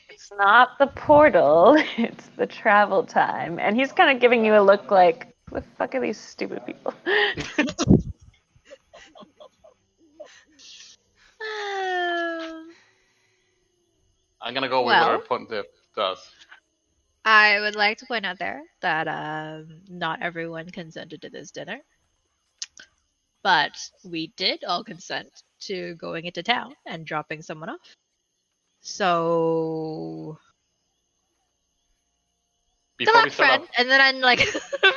It's not the portal, it's the travel time. And he's kind of giving you a look like, who the fuck are these stupid people? I'm gonna go with whatever Pontiff does. I would like to point out there that not everyone consented to this dinner. But we did all consent to going into town and dropping someone off. So good Before we luck, start friend. off, And then I'm like,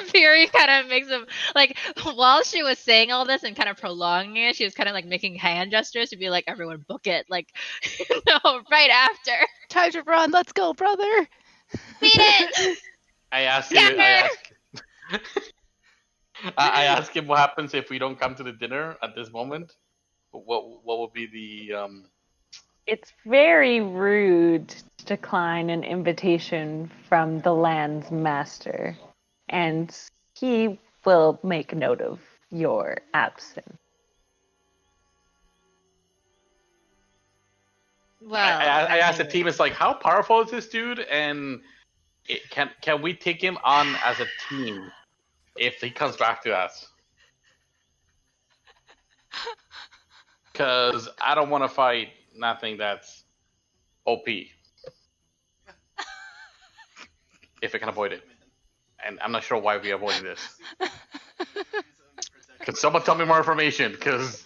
Fury kind of makes him like while she was saying all this and kind of prolonging it, she was kind of like making hand gestures to be like, everyone book it, like, right after. Time to run. Let's go, brother. Beat it. I asked Yeah. him. I asked him what happens if we don't come to the dinner at this moment. What would be the It's very rude to decline an invitation from the land's master, and he will make note of your absence. Well, I asked the team. It's like, how powerful is this dude, and can we take him on as a team if he comes back to us? Because I don't want to fight nothing that's OP if I can avoid it, and I'm not sure why we avoided this. Can someone tell me more information? Because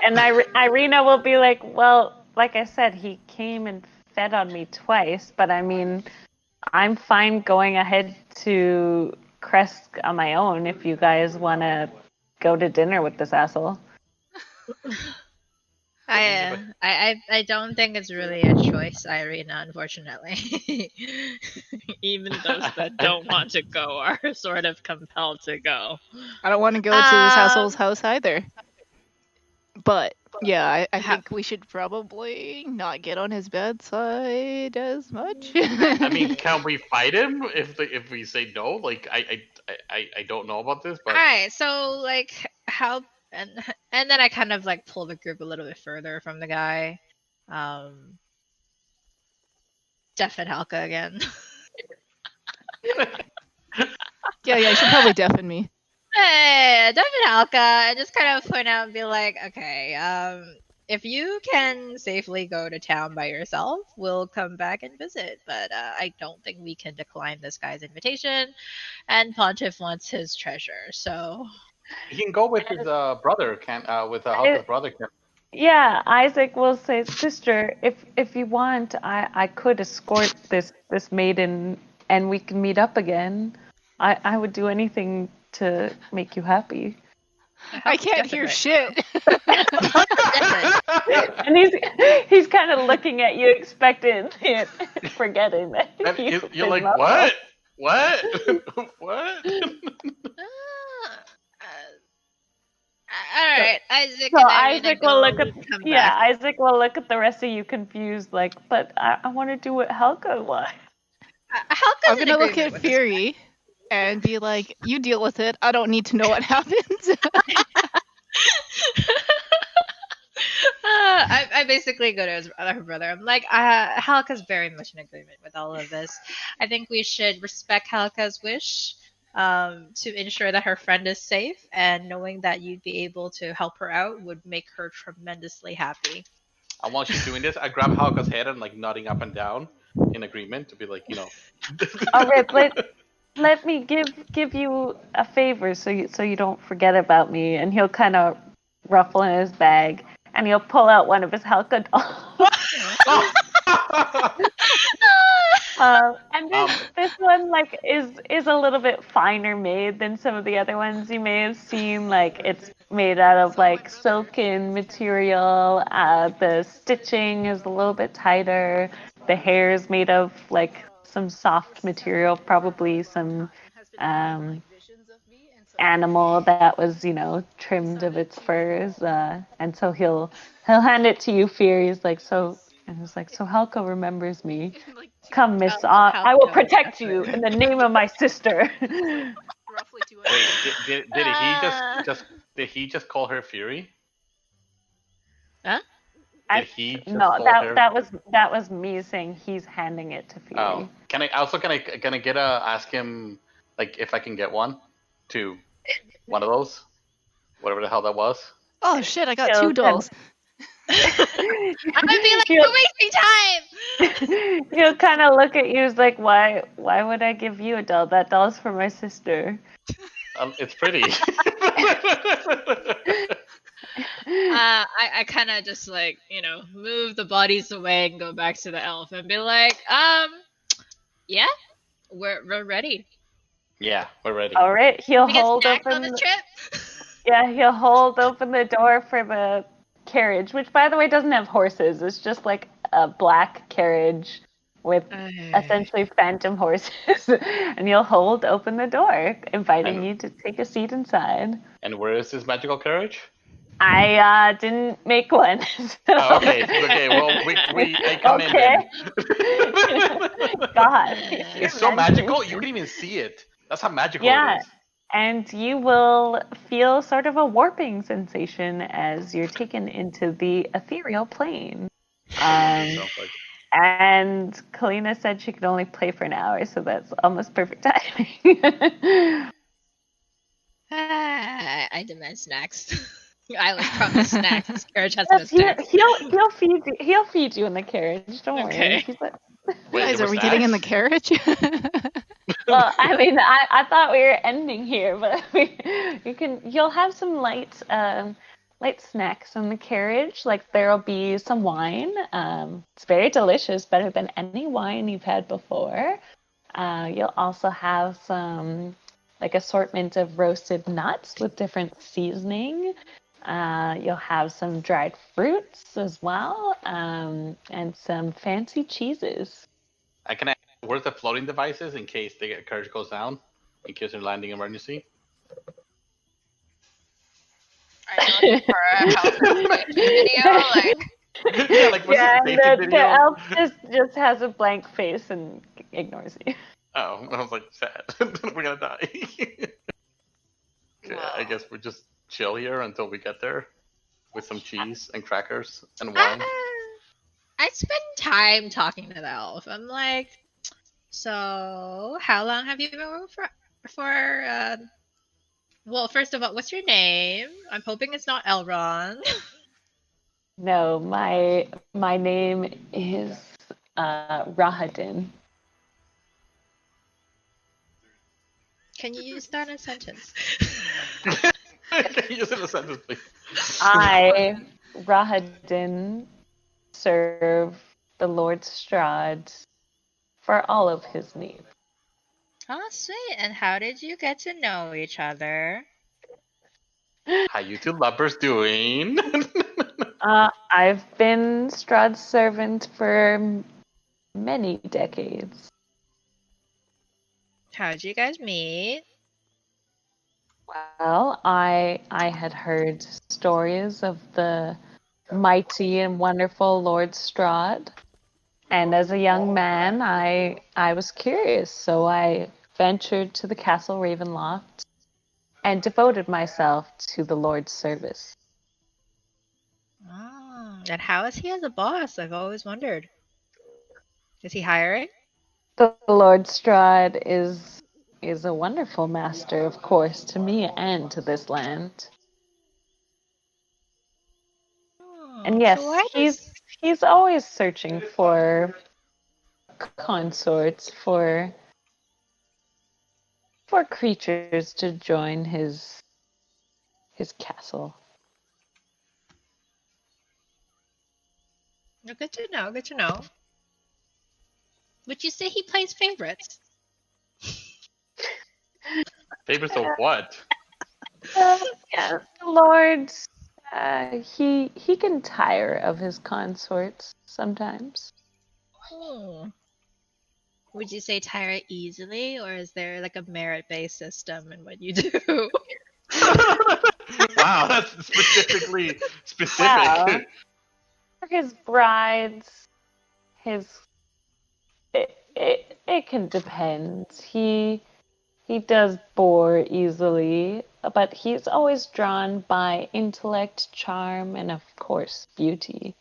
And Ireena will be like, well, like I said, he came and fed on me twice, but I mean, I'm fine going ahead to Crest on my own if you guys want to go to dinner with this asshole. I don't think it's really a choice, Ireena, unfortunately. Even those that don't want to go are sort of compelled to go. I don't want to go to this asshole's house either. But yeah, I think we should probably not get on his bad side as much. I mean, can we fight him if we say no? Like, I don't know about this, but Alright, so like how and then I kind of like pull the group a little bit further from the guy. Deaf and Halka again. yeah, you should probably deafen me. Hey, Deaf and Halka, and just kind of point out and be like, okay, if you can safely go to town by yourself, we'll come back and visit. But I don't think we can decline this guy's invitation. And Pontiff wants his treasure, so he can go with his brother. With Halka's brother? Yeah, Izek will say, sister, if you want, I could escort this maiden and we can meet up again. I would do anything to make you happy. I can't hear shit. And he's kind of looking at you, expecting it, forgetting that. You're like, what? What? What? All right, Izek. So and Izek will look at back. Izek will look at the rest of you confused, like, but I want to do what Helga wants. Halka's I'm gonna look at Fury and be like, "You deal with it. I don't need to know what happens." I basically go to her brother. I'm like, Halka's very much in agreement with all of this. I think we should respect Halka's wish to ensure that her friend is safe, and knowing that you'd be able to help her out would make her tremendously happy. And while she's doing this, I grab Halka's head and like nodding up and down in agreement to be like, Okay, let me give you a favor so you don't forget about me. And he'll kind of ruffle in his bag and he'll pull out one of his Helga dolls. And this one like is a little bit finer made than some of the other ones you may have seen. Like it's made out of like silken material. The stitching is a little bit tighter. The hair is made of like some soft material, probably some animal that was trimmed of its furs. And so he'll hand it to you, Fury. He's like, so Helga remembers me. Come, Miss I will protect you in the name of my sister. Roughly 200. Wait, did he just call her Fury? Huh? Did he just call her? that was me saying he's handing it to Fury. Oh, can I get ask him like if I can get one of those, whatever the hell that was. Oh shit! I got 2 dolls. I'm gonna be like, you're wasting time. He'll kind of look at you as like, why would I give you a doll? That doll's for my sister. It's pretty. I kind of just like, move the bodies away and go back to the elf and be like, yeah, we're ready. Yeah, we're ready. All right, he'll We get hold snacks on open. this trip. Yeah, he'll hold open the door for the carriage, which, by the way, doesn't have horses. It's just like a black carriage with essentially phantom horses, and you'll hold open the door, inviting And- you to take a seat inside. And where is this magical carriage? I didn't make one. So. Oh, okay. Okay. Well, I come in then. God, It's so magical. You can even see it. That's how magical Yeah. it is. And you will feel sort of a warping sensation as you're taken into the ethereal plane. Sounds like- And Kalina said she could only play for an hour, so that's almost perfect timing. I demand snacks. I was promised snacks. This carriage has no Yes, snacks. he'll feed you. He'll feed you in the carriage. Don't Okay. worry. He's like, Wait, Guys, there are were we getting in the snacks? carriage? well, I mean, I thought we were ending here, but you'll have some light snacks in the carriage. Like there'll be some wine. It's very delicious, better than any wine you've had before. You'll also have some like assortment of roasted nuts with different seasoning. You'll have some dried fruits as well, and some fancy cheeses. I can ask, where's the floating devices in case the carriage goes down? In case there's landing emergency? Are you looking for a health information video? Like, Yeah, like what's Yeah, this safety the video? elf just has a blank face and ignores you. Oh, I was like, sad. We're gonna die. Okay, I guess we just chill here until we get there with some cheese and crackers and wine. I spend time talking to the elf. I'm like, so how long have you been working for? Well, first of all, what's your name? I'm hoping it's not Elron. No, my name is Rahadin. Can you use that in a sentence? Can you use it in a sentence, please? I, Rahadin, serve the Lord Strahd for all of his needs. Oh, sweet. And how did you get to know each other? How you two lovers doing? I've been Strahd's servant for many decades. How did you guys meet? Well, I had heard stories of the mighty and wonderful Lord Strahd, and as a young man, I was curious, so I ventured to the Castle Ravenloft and devoted myself to the Lord's service. Oh, and how is he as a boss? I've always wondered. Is he hiring? The Lord Strahd is a wonderful master, of course, to me and to this land. And yes, So why does- he's always searching for consorts, for creatures to join his castle. Oh, good to know, good to know. Would you say he plays favorites? Favorites of what? Yeah, the Lord, he can tire of his consorts sometimes. Hmm. Would you say tire easily, or is there like a merit-based system in what you do? Wow, that's specific. Wow. For his brides, it can depend. He does bore easily, but he's always drawn by intellect, charm, and of course beauty.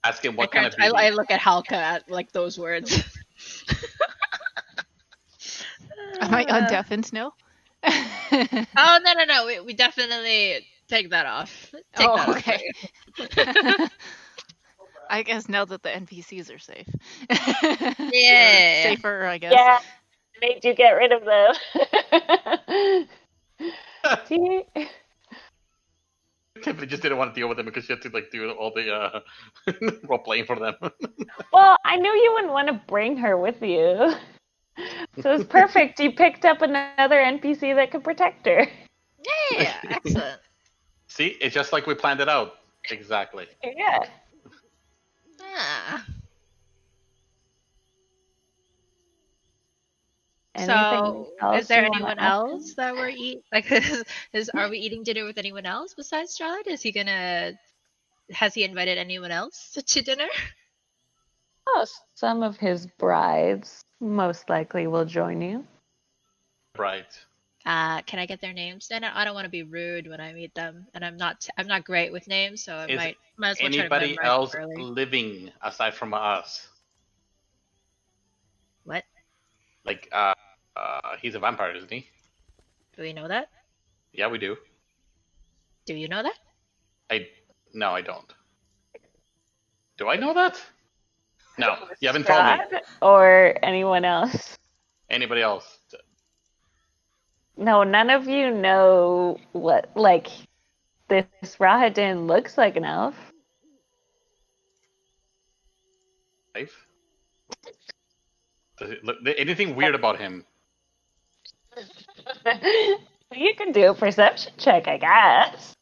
Ask him what kind of beauty. I look at Halka at like those words. Am I undeafened now? Oh no! We definitely take that off. Take that off. Okay. I guess now that the NPCs are safe. Yeah. Safer, I guess. Yeah, made you get rid of them. See? Tiffany just didn't want to deal with them because she had to like do all the role playing for them. Well, I knew you wouldn't want to bring her with you. So it's perfect. You picked up another NPC that could protect her. Yeah, excellent. See, it's just like we planned it out. Exactly. Yeah. Ah. Anything So, else is there you wanna anyone ask else that we're like? Are we eating dinner with anyone else besides Strahd? Has he invited anyone else to dinner? Oh, some of his brides most likely will join you. Right. Can I get their names? And I don't want to be rude when I meet them, and I'm not great with names, so I Is might as well try to anybody memorize else them early. living aside from us? What? Like, he's a vampire, isn't he? Do we know that? Yeah, we do. Do you know that? No, I don't. Do I know that? No, you haven't told me. Strahd or anyone else? Anybody else? No, none of you know what, like, this Rahadin looks like an elf. Life? Does it look anything weird about him? You can do a perception check, I guess.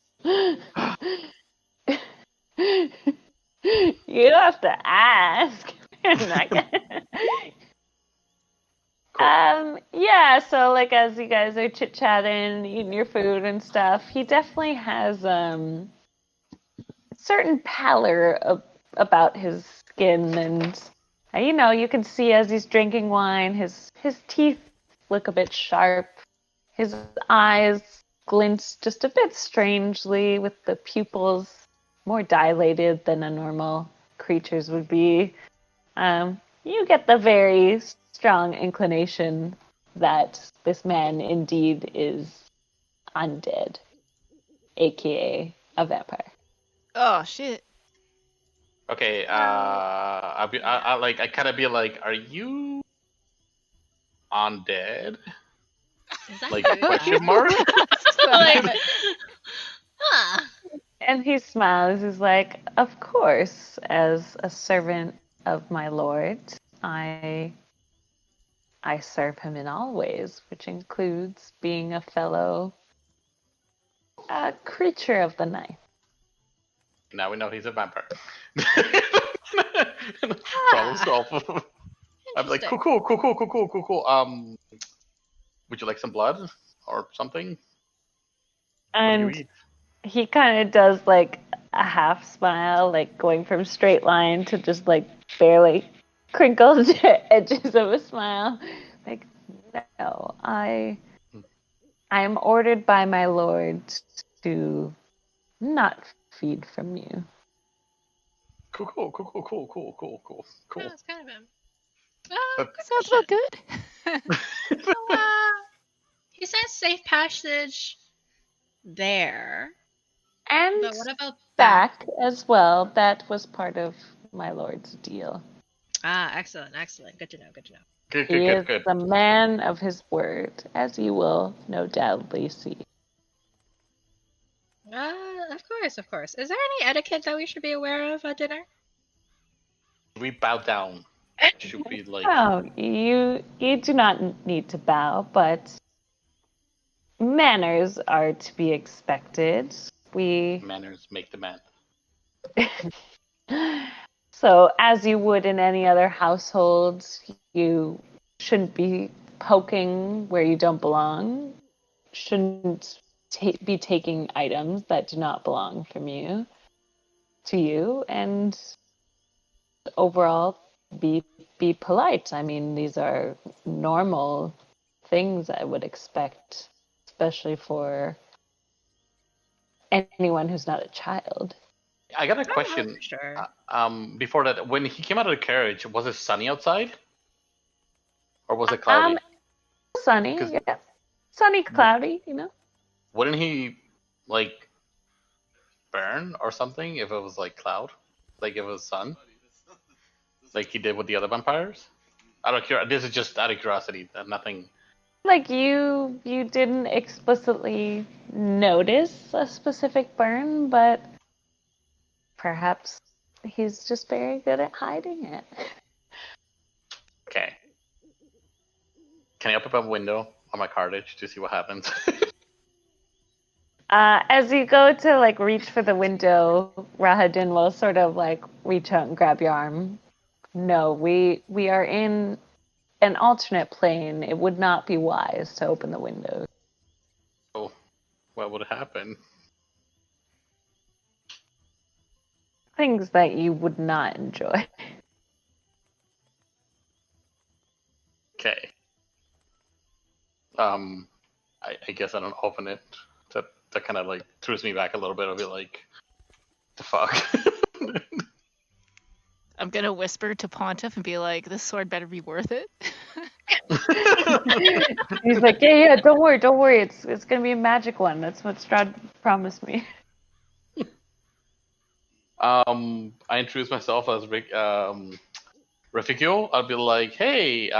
You have to ask. You're not gonna- Cool. Yeah, so like as you guys are chit chatting, eating your food and stuff, he definitely has certain pallor about his skin, and you know, you can see as he's drinking wine, his teeth look a bit sharp, his eyes glint just a bit strangely, with the pupils more dilated than a normal creature's would be. You get the very strong inclination that this man indeed is undead, aka a vampire. Oh shit. Okay. I kind of be like, are you undead? Is that Like rude? question mark? Like, huh. And he smiles. He's like, "Of course, as a servant of my lord, I serve him in all ways, which includes being a fellow creature of the night." Now we know he's a vampire. Problem Ah, solved. I'm like, interesting. cool. Would you like some blood or something? What do you And eat? he kind of does like a half smile, like going from straight line to just like barely crinkled edges of a smile. Like, no, I am ordered by my lord to not feed from you. Cool. Yeah, it's kind of him. But- Quick Sounds question. about good. So, he says safe passage there, And but what about back? back as well. That was part of my lord's deal. Excellent. Good to know. He is Good. a man of his word, as you will no doubtly see. Of course. Is there any etiquette that we should be aware of at dinner? We bow down. Should we like? Oh, you do not need to bow, but manners are to be expected. We Manners make the man. So, as you would in any other household, you shouldn't be poking where you don't belong. Shouldn't be taking items that do not belong from you to you, and overall, be polite. I mean, these are normal things I would expect, especially for anyone who's not a child. I got a question. Sure. Before that, when he came out of the carriage, was it sunny outside, or was it cloudy? Sunny, 'Cause- yeah. Sunny, cloudy, you know. Wouldn't he like burn or something if it was like cloud, like if it was sun, like he did with the other vampires? This is just out of curiosity. Nothing. Like you didn't explicitly notice a specific burn, but perhaps he's just very good at hiding it. Okay. Can I open up a window on my cartage to see what happens? As you go to like reach for the window, Rahadin will sort of like reach out and grab your arm. No, we are in an alternate plane. It would not be wise to open the windows. Oh, what would happen? Things that you would not enjoy. Okay. I guess I don't open it. That kind of like throws me back a little bit. I'll be like, the fuck. I'm gonna whisper to Pontiff and be like, "This sword better be worth it." He's like, yeah, don't worry. It's gonna be a magic one. That's what Strahd promised me. I introduce myself as Refugio. I'll be like, hey,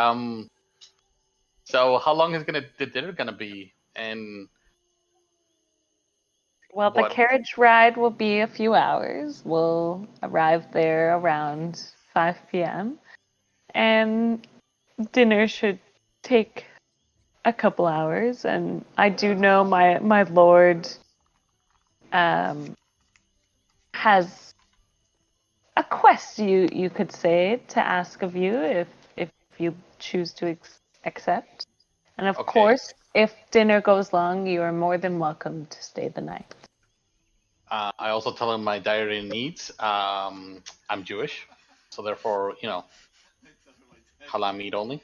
so how long is the dinner gonna be? And Well, the what? carriage ride will be a few hours. We'll arrive there around 5 p.m. And dinner should take a couple hours. And I do know my lord has a quest, you could say, to ask of you if you choose to accept. And of Okay. course, if dinner goes long, you are more than welcome to stay the night. I also tell him my dietary needs. I'm Jewish, so therefore, halal meat only.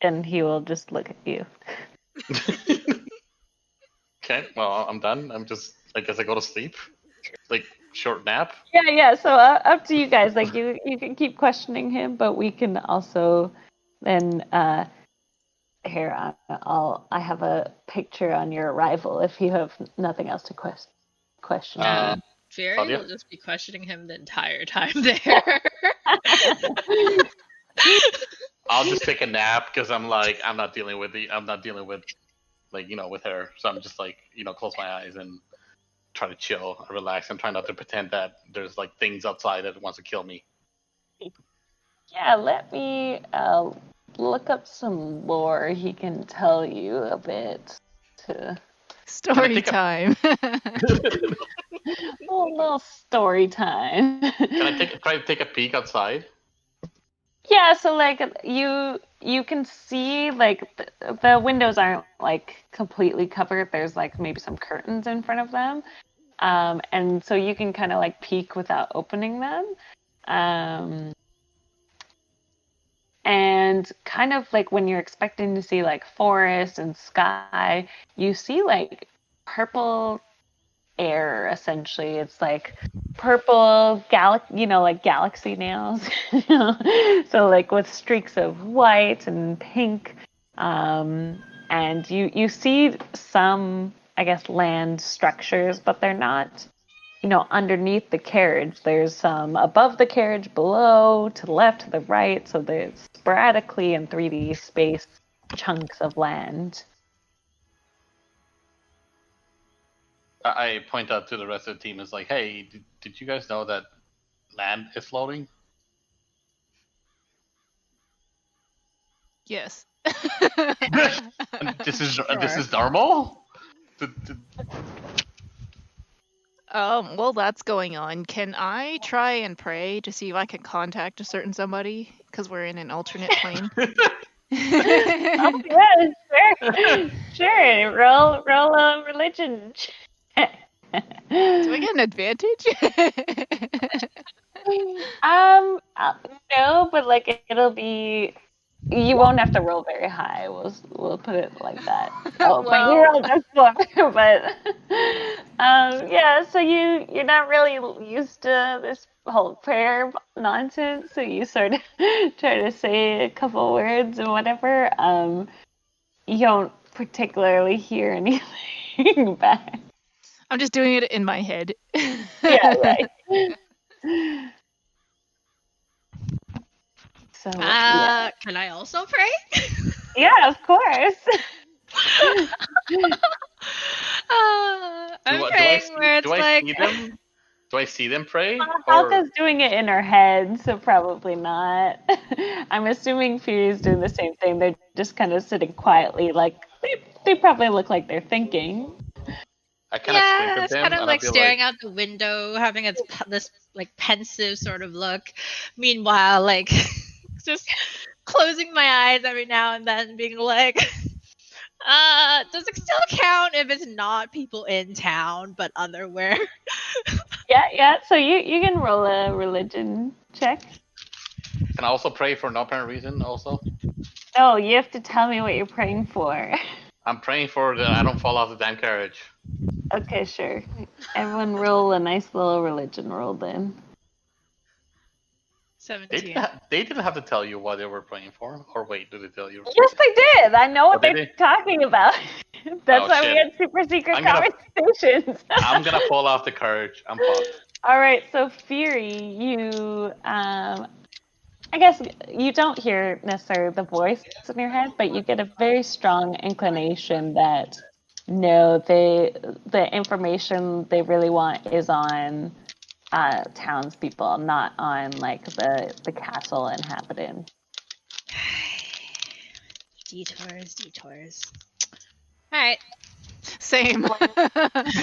And he will just look at you. Okay, well, I'm done. I guess I go to sleep. Like, short nap. Yeah. So up to you guys. Like you can keep questioning him, but we can also then here I have a picture on your arrival if you have nothing else to question. Fury Claudia? will just be questioning him the entire time there. I'll just take a nap because I'm not dealing with with her. So I'm just like, close my eyes and try to chill and relax and try not to pretend that there's like things outside that wants to kill me. Yeah, let me look up some lore. He can tell you a bit. Story time. A little story time. Can I try to take a peek outside? Yeah, so like you can see like the windows aren't like completely covered. There's like maybe some curtains in front of them, and so you can kind of like peek without opening them. And kind of like when you're expecting to see like forest and sky, you see like purple air essentially. It's like purple like galaxy nails. So like with streaks of white and pink. And you see some, I guess, land structures, but they're not underneath the carriage. There's some above the carriage, below, to the left, to the right. So there's sporadically in 3D space chunks of land. I point out to the rest of the team, is like, hey, did you guys know that land is floating? Yes. And this is normal? While that's going on, can I try and pray to see if I can contact a certain somebody? Because we're in an alternate plane. Oh, yeah, sure. Roll a religion. Do I get an advantage? No, but like it'll be. You won't have to roll very high. We'll put it like that. Oh, but you rolled this one. But yeah. So you're not really used to this whole prayer nonsense. So you sort of try to say a couple words and whatever. You don't particularly hear anything back. I'm just doing it in my head. Yeah, right. So yeah. Can I also pray? Yeah, of course. I'm Do I praying see, where do it's I like. see them? Do I see them pray? Halka's doing it in her head, so probably not. I'm assuming Fury's doing the same thing. They're just kind of sitting quietly, like they probably look like they're thinking. I kind of squint Yeah, at it's them kind of and I'll like be staring like, out the window, having this like pensive sort of look. Meanwhile, like just closing my eyes every now and then, being like, does it still count if it's not people in town but otherwhere? Yeah. So you can roll a religion check. can I also pray for no apparent reason? Also, No, you have to tell me what you're praying for. I'm praying for that I don't fall off the damn carriage. Okay, sure. Everyone roll a nice little religion roll then. 17. They didn't have to tell you what they were praying for, or wait, did they tell you? Yes, they did. I know what Oh, did they're they? talking about. That's Oh, why we shit. had super secret I'm gonna- conversations. I'm gonna fall off the carriage. I'm fucked. All right, so Fury, you, I guess you don't hear necessarily the voice in your head, but you get a very strong inclination that no, the information they really want is on townspeople, not on like the castle inhabitant. Detours. Alright. Same. Like as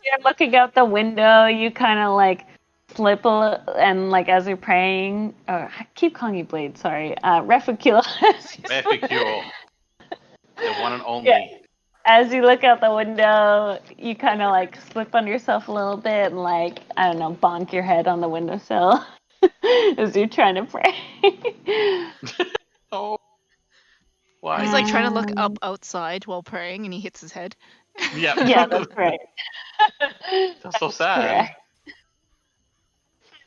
you're looking out the window, you kind of like slip and like as you're praying, or I keep calling you Blade, sorry, Reficule. Epicule. The one and only. Yeah. As you look out the window, you kind of like slip on yourself a little bit and like, I don't know, bonk your head on the windowsill as you're trying to pray. Oh. Why? He's like trying to look up outside while praying, and he hits his head. Yeah. Yeah, that's right. That's so sad. Correct.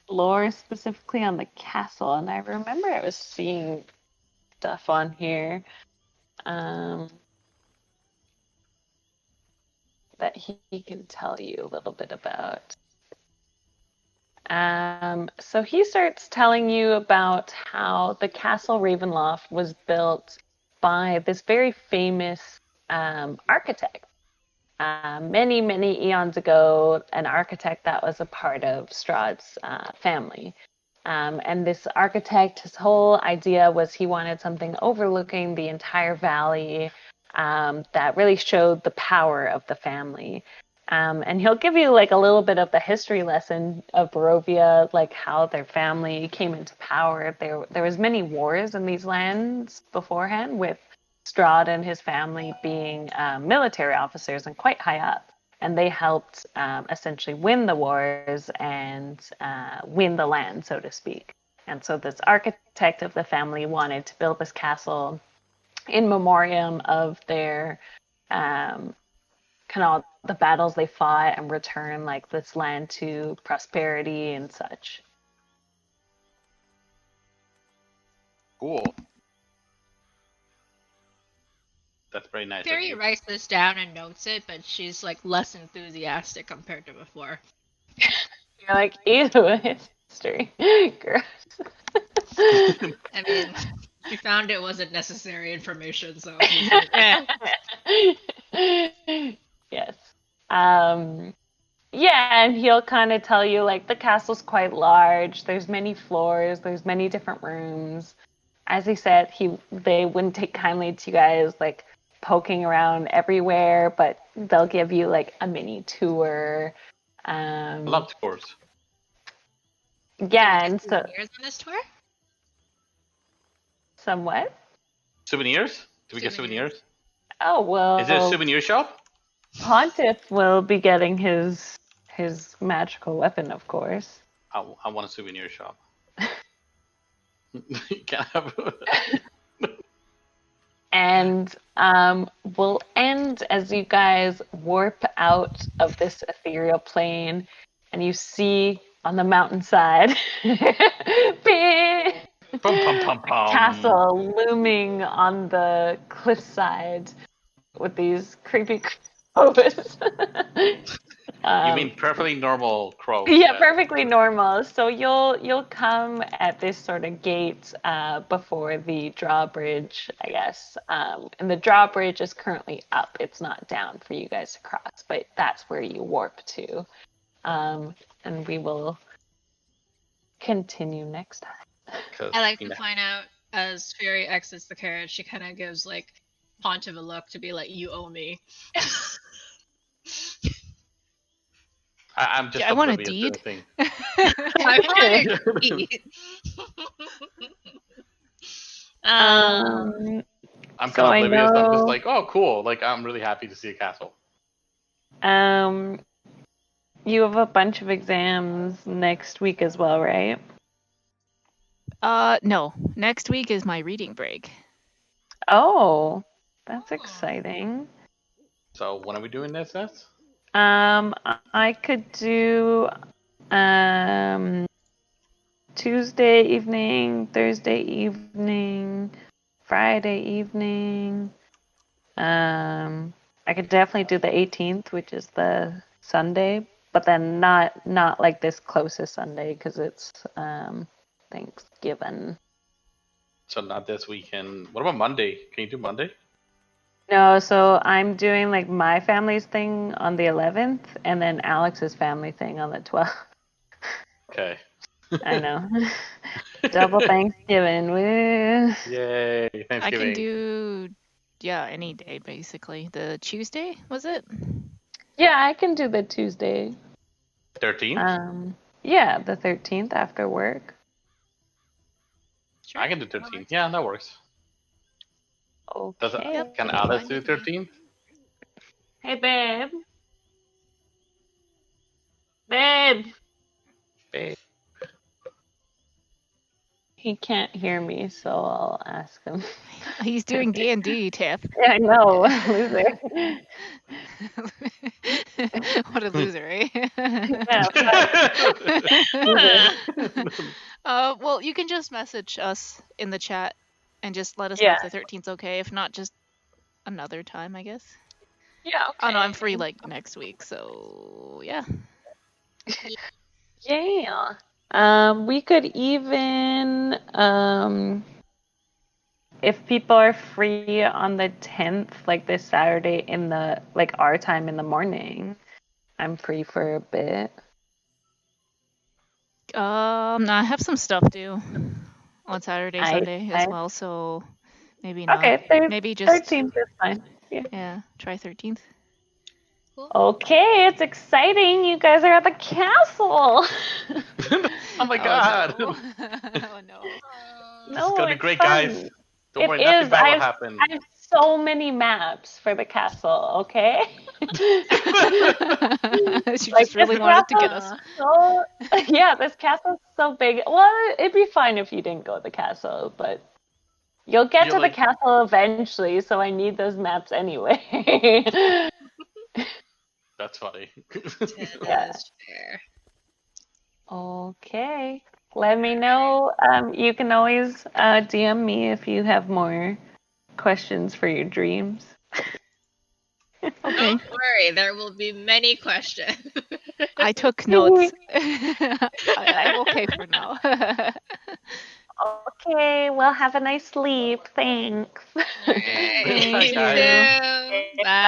Lore specifically on the castle, and I remember I was seeing stuff on here that he can tell you a little bit about. So he starts telling you about how the Castle Ravenloft was built by this very famous architect. Many, many eons ago, an architect that was a part of Strahd's family. And this architect, his whole idea was he wanted something overlooking the entire valley that really showed the power of the family. And he'll give you like a little bit of the history lesson of Barovia, like how their family came into power. There was many wars in these lands beforehand, with Strahd and his family being military officers and quite high up. And they helped essentially win the wars and win the land, so to speak. And so this architect of the family wanted to build this castle in memoriam of their kind of the battles they fought and return like this land to prosperity and such. Cool. That's very nice. Fury writes this down and notes it, but she's like less enthusiastic compared to before. You're like, ew, history. Gross. I mean, she found it wasn't necessary information, so he's like, Yes. Yeah, and he'll kind of tell you like the castle's quite large. There's many floors. There's many different rooms. As he said, they wouldn't take kindly to you guys like poking around everywhere, but they'll give you like a mini tour. Love tours. Yeah, and so souvenirs on this tour? somewhat. Souvenirs? Do we get souvenirs? Oh well. Is it a souvenir shop? Pontiff will be getting his magical weapon, of course. I want a souvenir shop. Can I have And we'll end as you guys warp out of this ethereal plane, and you see on the mountainside castle looming on the cliffside with these creepy crows. You mean perfectly normal crow? Yeah, perfectly normal. So you'll come at this sort of gate before the drawbridge, I guess. And the drawbridge is currently up. It's not down for you guys to cross, but that's where you warp to. And we will continue next time. I like to point out as Fairy exits the carriage, she kind of gives like Pontiff a look to be like, "You owe me." I'm just I want a oblivious to deed. the thing. I want to eat. I'm kind So of I oblivious. I'm just know- like, oh, cool. Like, I'm really happy to see a castle. You have a bunch of exams next week as well, right? No. Next week is my reading break. Oh, that's exciting. So when are we doing this, Ness? I could do Tuesday evening, Thursday evening, Friday evening. I could definitely do the 18th, which is the Sunday, but then not like this closest Sunday because it's Thanksgiving. So not this weekend. What about Monday? Can you do Monday? No, so I'm doing like my family's thing on the 11th, and then Alex's family thing on the 12th. Okay. I know. Double Thanksgiving. Woo. Yay! I Thanksgiving. can do, any day basically. The Tuesday, was it? Yeah, I can do the Tuesday. 13th. Yeah, the 13th after work. Sure. I can do 13th. Yeah, that works. Okay. Can Alice do 13th? Hey, babe. Babe. Babe. He can't hear me, so I'll ask him. He's doing D&D, Tiff. Yeah, I know. Loser. What a loser, eh? Yeah. Well, you can just message us in the chat and just let us know if the 13th's okay. If not, just another time, I guess. Yeah. Okay. Oh no, I'm free like next week, so yeah. Yeah. We could even, if people are free on the 10th, like this Saturday in the, like our time in the morning, I'm free for a bit. No, I have some stuff due on Saturday, Sunday as well, so maybe not. Okay, maybe just 13th is fine. Yeah, try 13th. Cool. Okay, it's exciting. You guys are at the castle. Oh my god! Oh no. This is gonna be it's great, fun. guys. Don't It worry, nothing is. bad I will happen. have so many maps for the castle. Okay. She just really wanted to get us. So, yeah, this castle's so big. Well, it'd be fine if you didn't go to the castle, but you'll get to the castle eventually. So I need those maps anyway. That's funny. That is fair. Okay. Let me know. You can always DM me if you have more questions for your dreams. Okay. Don't worry, there will be many questions. I took notes. I'm okay for now. Okay, well, have a nice sleep. Thanks. Alright, Bye, you guys. too. Bye.